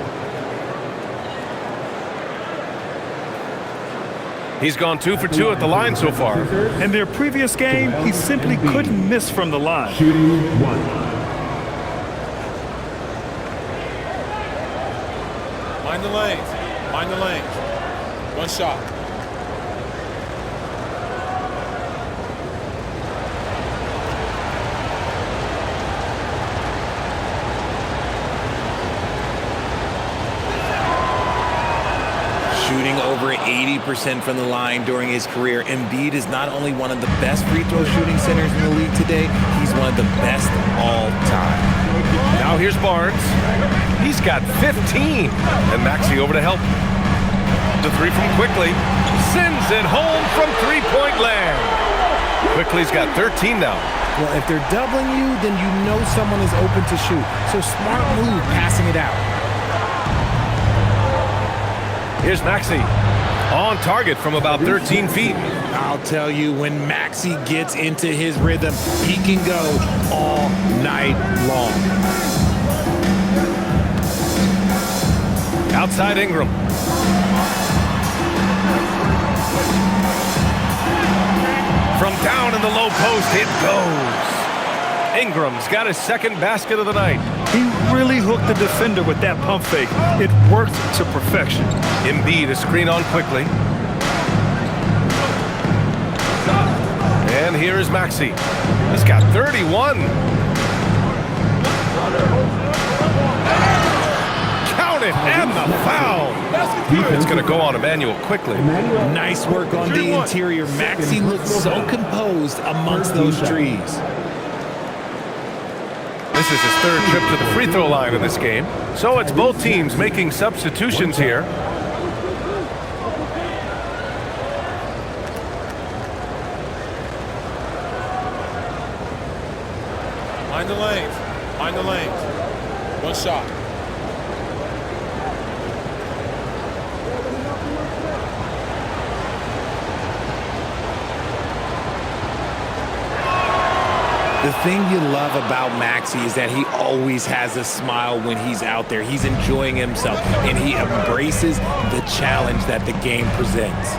He's gone 2 for 2 at the line so far. In their previous game, he simply couldn't miss from the line. Shooting 1. Mind the lanes. Mind the lanes. 1 shot. Shooting over 80% from the line during his career, Embiid is not only one of the best free throw shooting centers in the league today, he's one of the best all time. Now here's Barnes. He's got 15. And Maxey over to help. The 3 from Quickly. Sends it home from three-point land. Quickly's got 13 now. Well, if they're doubling you, then you know someone is open to shoot. So smart move passing it out. Here's Maxey. On target from about 13 feet. I'll tell you, when Maxey gets into his rhythm, he can go all night long. Outside Ingram. From down in the low post, it goes. Ingram's got his 2nd basket of the night. He really hooked the defender with that pump fake. It worked to perfection. Embiid a screen on Quickly. And here is Maxey. He's got 31. Count it, and the foul. It's going to go on Emmanuel Quickly. Nice work on the interior. Maxey looks so composed amongst those trees. This is his 3rd trip to the free throw line in this game. So it's both teams making substitutions here. Mind the lanes. Mind the lanes. 1 shot. The thing you love about Maxey is that he always has a smile when he's out there. He's enjoying himself, and he embraces the challenge that the game presents.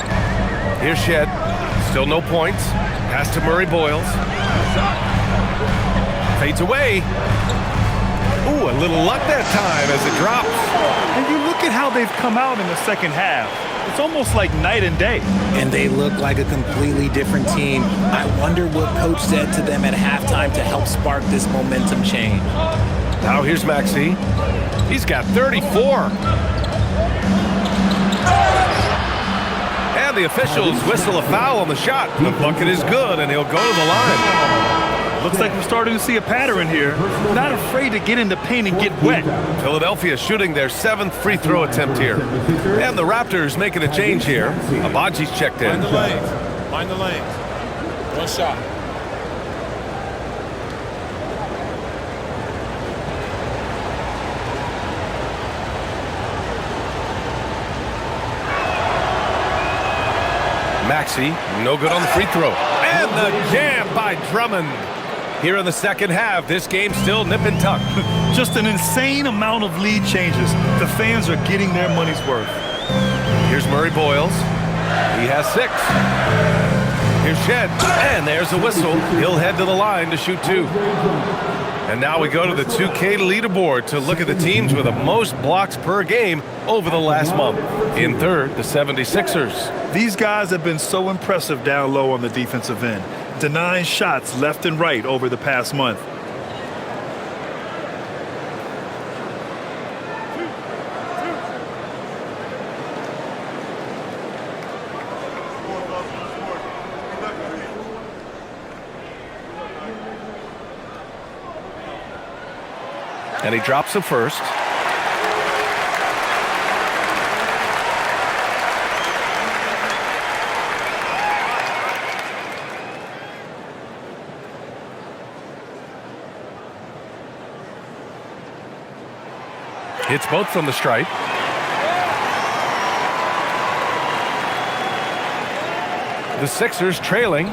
Here's Shed. Still no points. Pass to Murray Boyles. Fades away. Ooh, a little luck that time as it drops. And you look at how they've come out in the 2nd half. It's almost like night and day. And they look like a completely different team. I wonder what coach said to them at halftime to help spark this momentum change. Now here's Maxey. He's got 34. And the officials whistle a foul on the shot. The bucket is good, and he'll go to the line. Looks like we're starting to see a pattern here. Not afraid to get in the paint and get wet. Philadelphia shooting their 7th free throw attempt here. And the Raptors making a change here. Abaji's checked in. Mind the lanes. Mind the lanes. 1 shot. Maxey, no good on the free throw. And the jam by Drummond. Here in the 2nd half, this game still nip and tuck. Just an insane amount of lead changes. The fans are getting their money's worth. Here's Murray Boyles. He has 6. Here's Shed, and there's a whistle. He'll head to the line to shoot 2. And now we go to the 2K leaderboard to look at the teams with the most blocks per game over the last month. In third, the 76ers. These guys have been so impressive down low on the defensive end, denying shots left and right over the past month. And he drops the first. Hits both from the stripe. The Sixers trailing.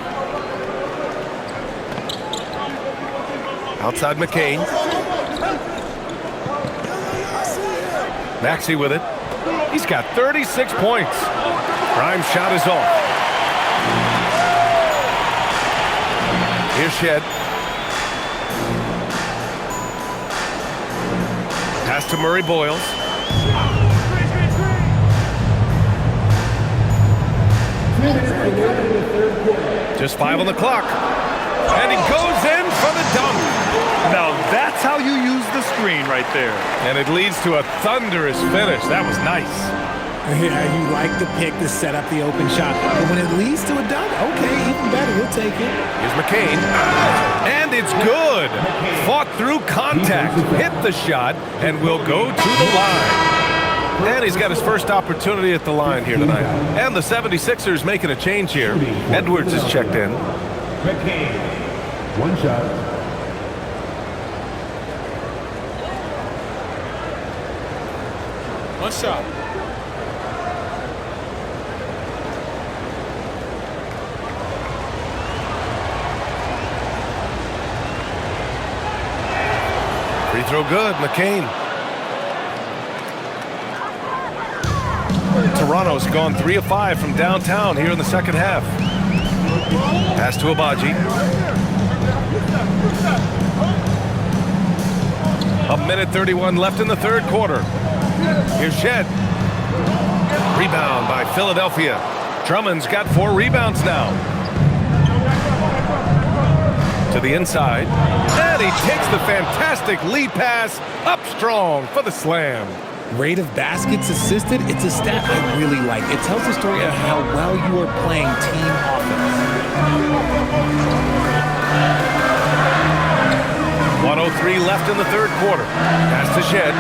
Outside McCain. Maxey with it. He's got 36 points. Prime shot is off. Here's Shed. Pass to Murray Boyles. Just 5 on the clock. And he goes in for the dunk. Now that's how you use the screen right there. And it leads to a thunderous finish. That was nice. Yeah, you like the pick to set up the open shot. But when it leads to a dunk, okay, even better. You'll take it. Here's McCain. And it's good. Fought through contact. Hit the shot and will go to the line. And he's got his first opportunity at the line here tonight. And the 76ers making a change here. Edwards is checked in. McCain, 1 shot. One shot. Free throw good, McCain. Toronto's gone 3 of 5 from downtown here in the second half. Pass to Abaji. A minute 31 left in the third quarter. Here's Shed. Rebound by Philadelphia. Drummond's got 4 rebounds now. To the inside. And he takes the fantastic lead pass up strong for the slam. Rate of baskets assisted, it's a stat I really like. It tells the story of how well you are playing team offense. 1:03 left in the third quarter. Pass to Shed.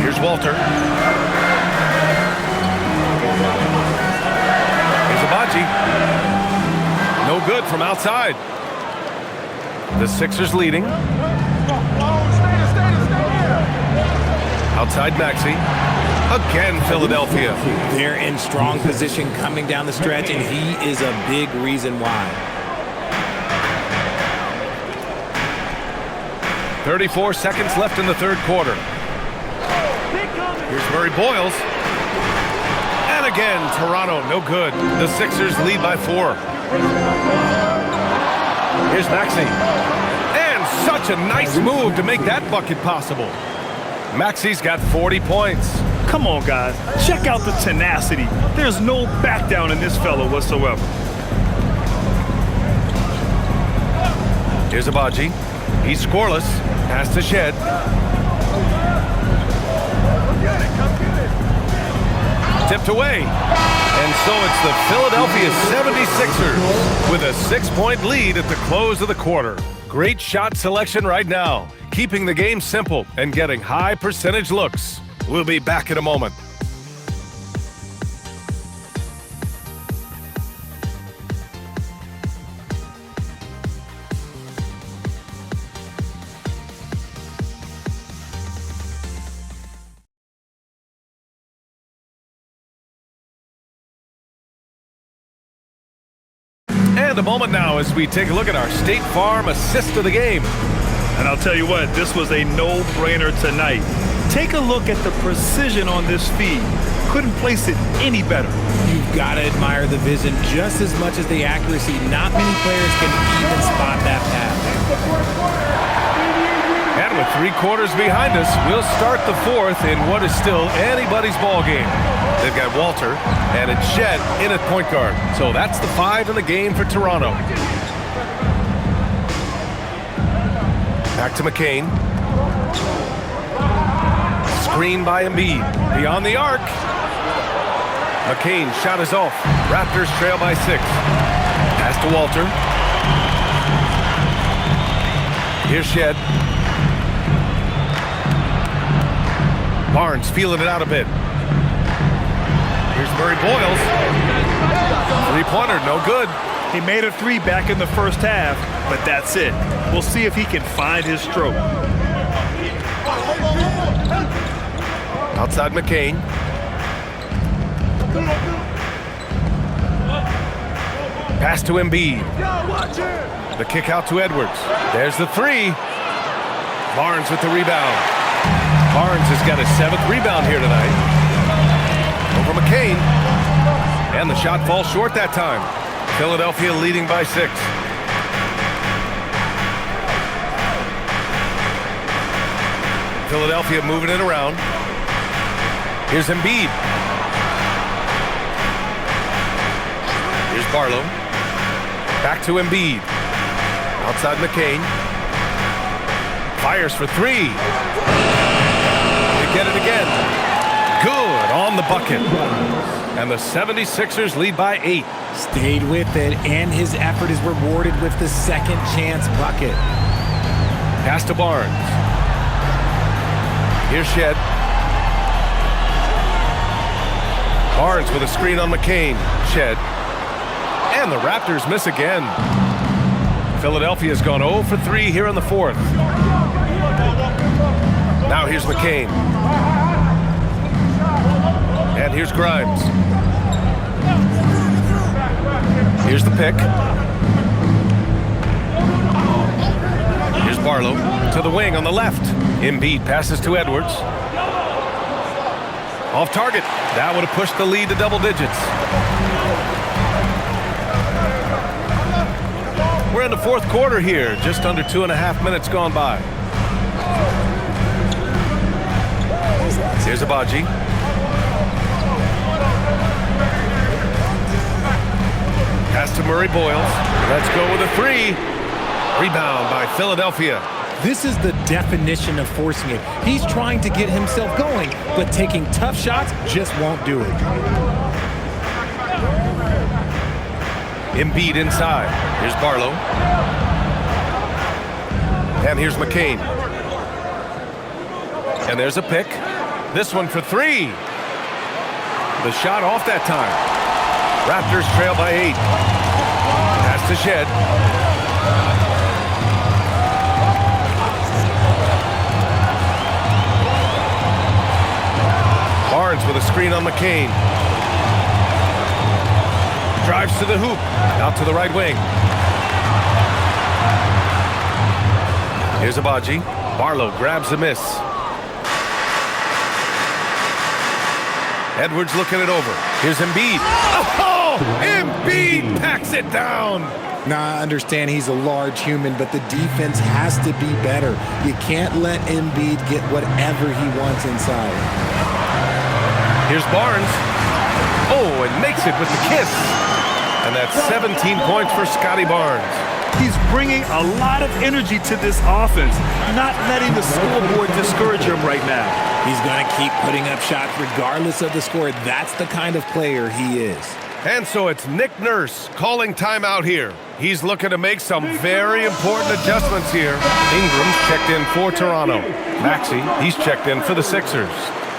Here's Walter. Here's Abaji. No good from outside. The Sixers leading. Outside Maxey. Again, Philadelphia. They're in strong position coming down the stretch, and he is a big reason why. 34 seconds left in the third quarter. Here's Murray Boyles. And again, Toronto, no good. The Sixers lead by 4. Here's Maxey. And such a nice move to make that bucket possible. Maxey's got 40 points. Come on, guys. Check out the tenacity. There's no back down in this fellow whatsoever. Here's Abaji. He's scoreless. Pass to Shed. Tipped away. And so it's the Philadelphia 76ers with a 6-point lead at the close of the quarter. Great shot selection right now, keeping the game simple and getting high percentage looks. We'll be back in a moment. And a moment now as we take a look at our State Farm assist of the game. And I'll tell you what, this was a no-brainer tonight. Take a look at the precision on this feed. couldn't place it any better. You've got to admire the vision just as much as the accuracy. Not many players can even spot that pass. And with 3 quarters behind us, we'll start the 4th in what is still anybody's ball game. They've got Walter and it's Shed in at point guard. So that's the 5 in the game for Toronto. Back to McCain. Screen by Embiid. Beyond the arc. McCain shot is off. Raptors trail by 6. Pass to Walter. Here's Shed. Barnes feeling it out a bit. Here's Murray Boyles. 3-pointer, no good. He made a 3 back in the first half, but that's it. We'll see if he can find his stroke. Outside McCain. Pass to Embiid. The kick out to Edwards. There's the 3. Barnes with the rebound. Barnes has got his 7th rebound here tonight. Over McCain. And the shot falls short that time. Philadelphia leading by 6. Philadelphia moving it around. Here's Embiid. Here's Barlow. Back to Embiid. Outside McCain. Fires for 3. They get it again. Good on the bucket. And the 76ers lead by 8. Stayed with it, and his effort is rewarded with the second chance bucket. Pass to Barnes. Here's Shed. Barnes with a screen on McCain. Shed. And the Raptors miss again. Philadelphia's gone 0 for 3 here in the 4th. Now here's McCain. And here's Grimes. Here's the pick. Here's Barlow to the wing on the left. Embiid passes to Edwards. Off target. That would have pushed the lead to double digits. We're in the 4th quarter here. Just under 2.5 minutes gone by. Here's Abaji. Pass to Murray Boyles. Let's go with a 3. Rebound by Philadelphia. This is the definition of forcing it. He's trying to get himself going, but taking tough shots just won't do it. Embiid inside. Here's Barlow. And here's McCain. And there's a pick. This one for 3. The shot off that time. Raptors trail by 8. Pass to Shed. Barnes with a screen on McCain. Drives to the hoop. Out to the right wing. Here's Abaji. Barlow grabs the miss. Edwards looking it over. Here's Embiid. Oh! Embiid packs it down. Now, I understand he's a large human, but the defense has to be better. You can't let Embiid get whatever he wants inside. Here's Barnes. Oh, and makes it with the kiss. And that's 17 points for Scotty Barnes. He's bringing a lot of energy to this offense, not letting the scoreboard discourage him right now. He's going to keep putting up shots regardless of the score. That's the kind of player he is. And so it's Nick Nurse calling timeout here. He's looking to make some very important adjustments here. Ingram's checked in for Toronto. Maxey, he's checked in for the Sixers.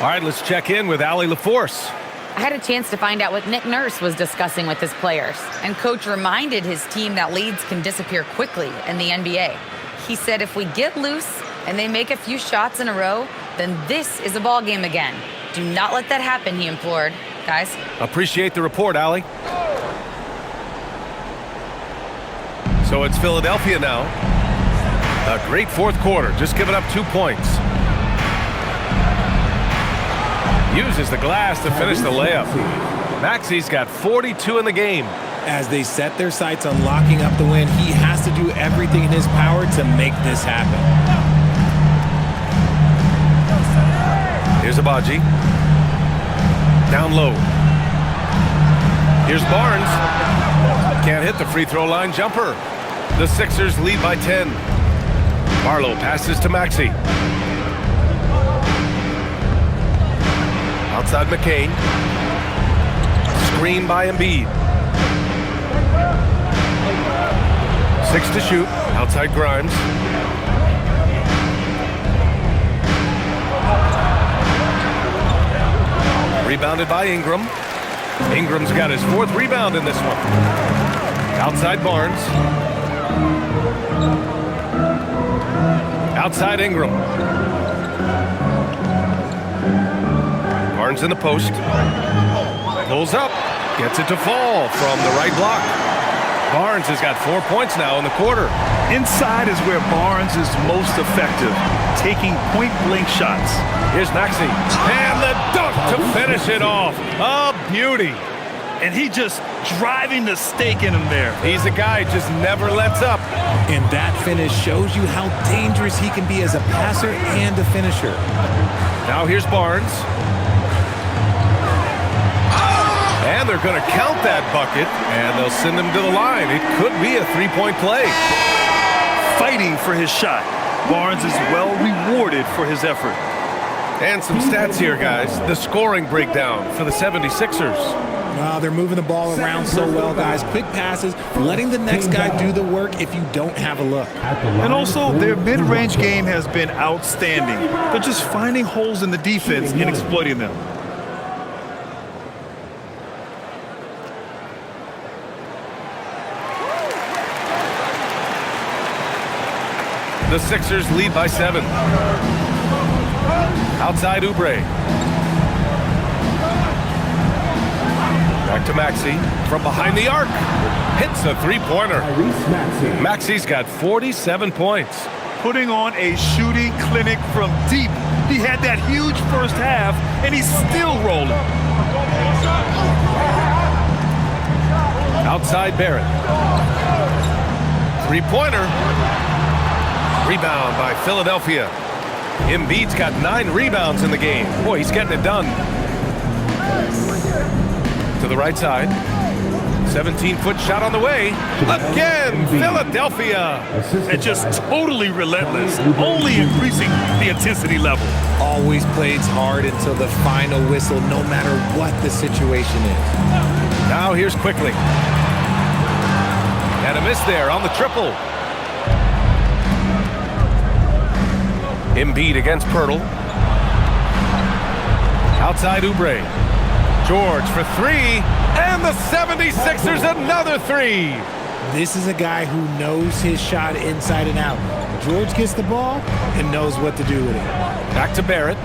All right, let's check in with Allie LaForce. I had a chance to find out what Nick Nurse was discussing with his players, and coach reminded his team that leads can disappear quickly in the NBA. He said if we get loose and they make a few shots in a row, then this is a ball game again. Do not let that happen, he implored. Guys. Appreciate the report, Allie. So it's Philadelphia now. A great 4th quarter, just giving up 2 points. Uses the glass to finish the layup. Maxey's got 42 in the game. As they set their sights on locking up the win, he has to do everything in his power to make this happen. Here's Abaji. Down low. Here's Barnes. Can't hit the free throw line jumper. The Sixers lead by 10. Barlow passes to Maxey. Outside McCain. Screen by Embiid. 6 to shoot. Outside Grimes. Rebounded by Ingram. Ingram's got his 4th rebound in this one. Outside Barnes. Outside Ingram. Barnes in the post. Pulls up. Gets it to fall from the right block. Barnes has got 4 points now in the quarter. Inside is where Barnes is most effective, taking point-blank shots. Here's Maxey. And the dunk to finish it off. A beauty. And he just driving the stake in him there. He's a guy who just never lets up. And that finish shows you how dangerous he can be as a passer and a finisher. Now here's Barnes. And they're going to count that bucket, and they'll send him to the line. It could be a 3-point play. Fighting for his shot. Barnes is well rewarded for his effort. And some stats here, guys. The scoring breakdown for the 76ers. Wow, they're moving the ball around so well, guys. Quick passes, letting the next guy do the work if you don't have a look. And also, their mid-range game has been outstanding. They're just finding holes in the defense and exploiting them. The Sixers lead by 7. Outside Oubre. Back to Maxey from behind the arc. Hits a 3-pointer. Maxey's got 47 points. Putting on a shooting clinic from deep. He had that huge first half, and he's still rolling. Outside Barrett. 3-pointer. Rebound by Philadelphia. Embiid's got 9 rebounds in the game. Boy, he's getting it done. To the right side. 17-foot shot on the way. Again, Philadelphia. And just totally relentless, only increasing the intensity level. Always plays hard until the final whistle, no matter what the situation is. Now here's Quickly. And a miss there on the triple. Embiid against Pirtle. Outside Oubre. George for 3. And the 76ers another 3. This is a guy who knows his shot inside and out. George gets the ball and knows what to do with it. Back to Barrett.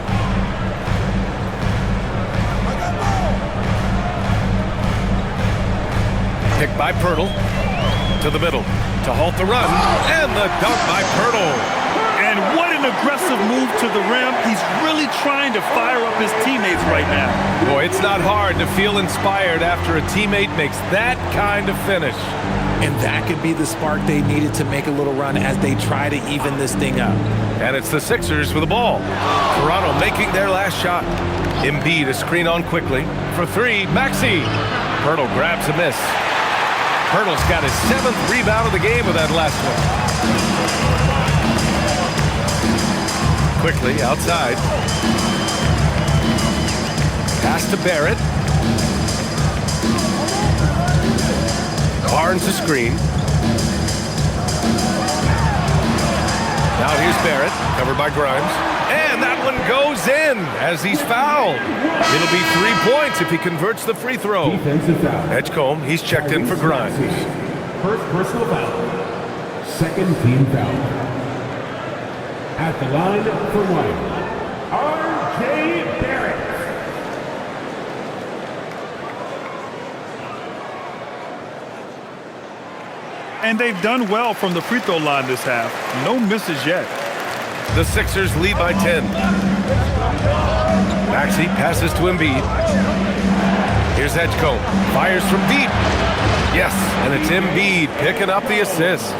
Picked by Pirtle. To the middle. To halt the run. And the dunk by Pirtle. And what an aggressive move to the rim. He's really trying to fire up his teammates right now. Boy, it's not hard to feel inspired after a teammate makes that kind of finish. And that could be the spark they needed to make a little run as they try to even this thing up. And it's the Sixers with the ball. Toronto making their last shot. Embiid a screen on Quickly. For 3, Maxey. Pirtle grabs a miss. Pirtle's got his 7th rebound of the game with that last one. Quickly outside. Pass to Barrett. Barnes a screen. Now here's Barrett, covered by Grimes. And that one goes in as he's fouled. It'll be 3 points if he converts the free throw. Edgecombe, he's checked in for Grimes. First personal foul. Second team foul. At the line for 1, R.J. Barrett. And they've done well from the free throw line this half. No misses yet. The Sixers lead by 10. Maxey passes to Embiid. Here's Edgecombe. Fires from deep. Yes, and it's Embiid picking up the assist.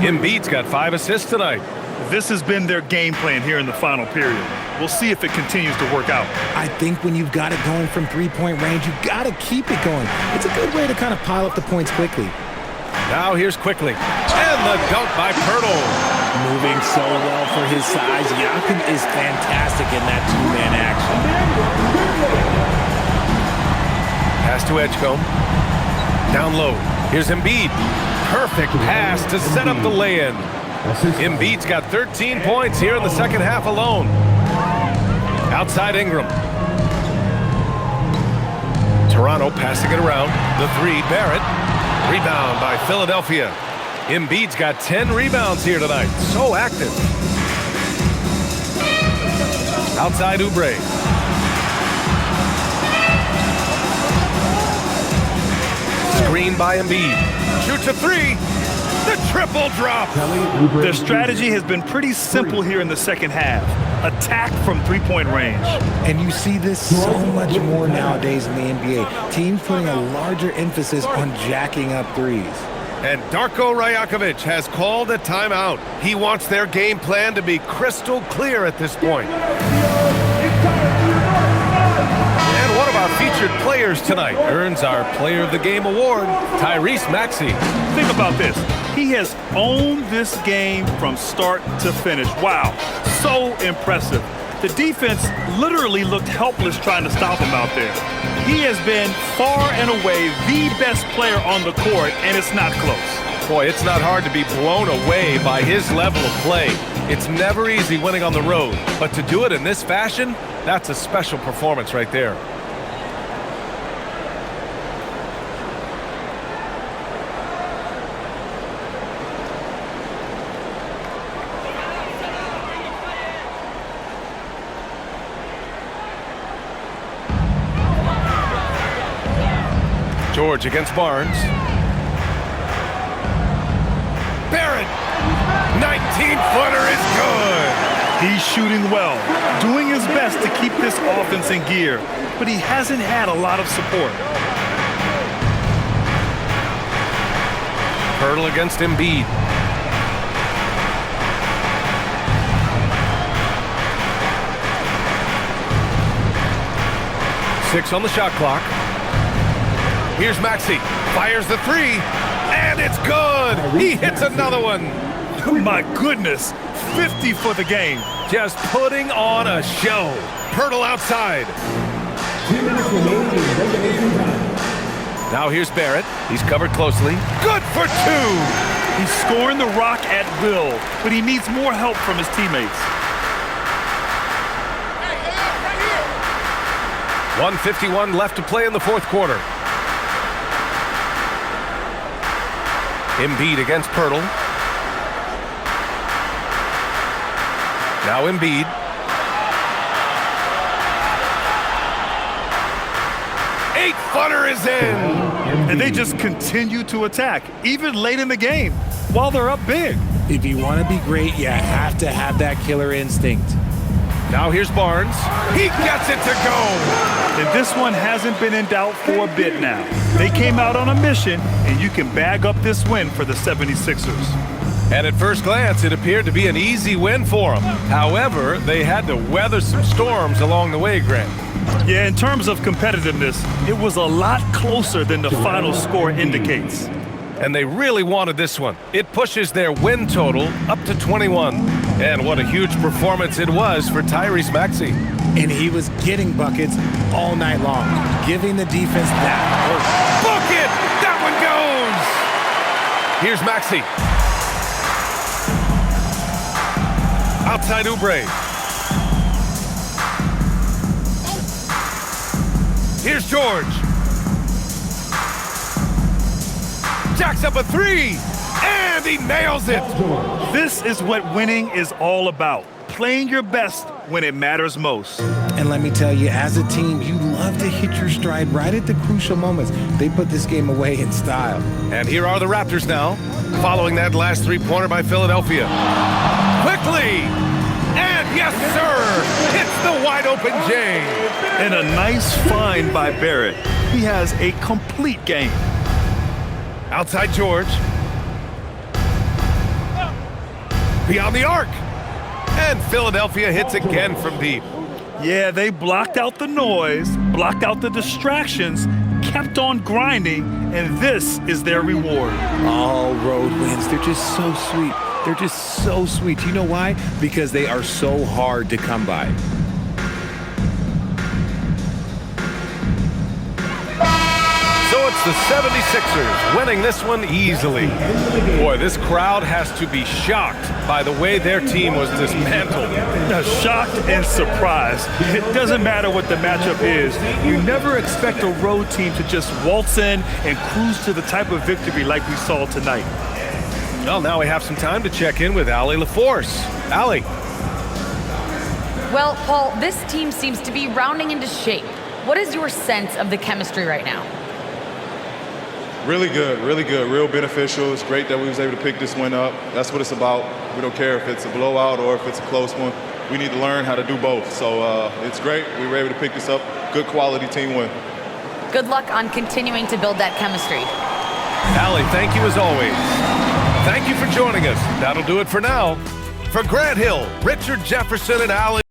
Embiid's got 5 assists tonight. This has been their game plan here in the final period. We'll see if it continues to work out. I think when you've got it going from three-point range, you've got to keep it going. It's a good way to kind of pile up the points quickly. Now here's Quickly. And the dunk by Pirtle. Moving so well for his size. Yakin is fantastic in that two-man action. Pass to Edgecombe. Down low. Here's Embiid. Perfect pass to set up the lay-in. Embiid's got 13 points here in the second half alone. Outside Ingram. Toronto passing it around. The 3, Barrett. Rebound by Philadelphia. Embiid's got 10 rebounds here tonight. So active. Outside Oubre. Screen by Embiid. Shoots a 3. The triple drop. Their strategy has been pretty simple here in the second half. Attack from three-point range. And you see this so much more nowadays in the NBA. Teams putting a larger emphasis on jacking up threes. And Darko Rajakovic has called a timeout. He wants their game plan to be crystal clear at this point. And what about featured players tonight? Earns our Player of the Game award, Tyrese Maxey. Think about this. He has owned this game from start to finish. Wow, so impressive. The defense literally looked helpless trying to stop him out there. He has been far and away the best player on the court, and it's not close. Boy, it's not hard to be blown away by his level of play. It's never easy winning on the road, but to do it in this fashion, that's a special performance right there. George against Barnes. Barrett, 19-footer is good. He's shooting well, doing his best to keep this offense in gear, but he hasn't had a lot of support. Pirtle against Embiid. Six on the shot clock. Here's Maxey, fires the 3, and it's good! He hits another one! My goodness, 50 for the game. Just putting on a show. Pirtle outside. 2 minutes remaining in regulation time. Now here's Barrett. He's covered closely. Good for 2! He's scoring the rock at will, but he needs more help from his teammates. 1:51 left to play in the fourth quarter. Embiid against Pirtle. Now Embiid. Eight-footer is in. And they just continue to attack, even late in the game, while they're up big. If you want to be great, you have to have that killer instinct. Now here's Barnes. He gets it to go. And this one hasn't been in doubt for a bit now. They came out on a mission, and you can bag up this win for the 76ers. And at first glance, it appeared to be an easy win for them. However, they had to weather some storms along the way, Grant. Yeah, in terms of competitiveness, it was a lot closer than the final score indicates. And they really wanted this one. It pushes their win total up to 21. And what a huge performance it was for Tyrese Maxey. And he was getting buckets all night long, giving the defense that hope. Bucket! That one goes! Here's Maxey. Outside Oubre. Here's George. Jacks up a 3, and he nails it. This is what winning is all about. Playing your best when it matters most. And let me tell you, as a team, you love to hit your stride right at the crucial moments. They put this game away in style. And here are the Raptors now, following that last three-pointer by Philadelphia. Quickly! And yes, sir! Hits The wide open James. And a nice find by Barrett. He has a complete game. Outside George. Beyond the arc. And Philadelphia hits again from deep. Yeah, they blocked out the noise, blocked out the distractions, kept on grinding, and this is their reward. All road wins. They're just so sweet. They're just so sweet. You know why? Because they are so hard to come by. So it's the 76ers winning this one easily. Boy, this crowd has to be shocked by the way their team was dismantled. Now, shocked and surprised. It doesn't matter what the matchup is. You never expect a road team to just waltz in and cruise to the type of victory like we saw tonight. Well, now we have some time to check in with Allie LaForce. Allie. Well, Paul, this team seems to be rounding into shape. What is your sense of the chemistry right now? Really good, real beneficial. It's great that we was able to pick this one up. That's what it's about. We don't care if it's a blowout or if it's a close one. We need to learn how to do both. So it's great. We were able to pick this up. Good quality team win. Good luck on continuing to build that chemistry. Allie, thank you as always. Thank you for joining us. That'll do it for now. For Grant Hill, Richard Jefferson, and Allie.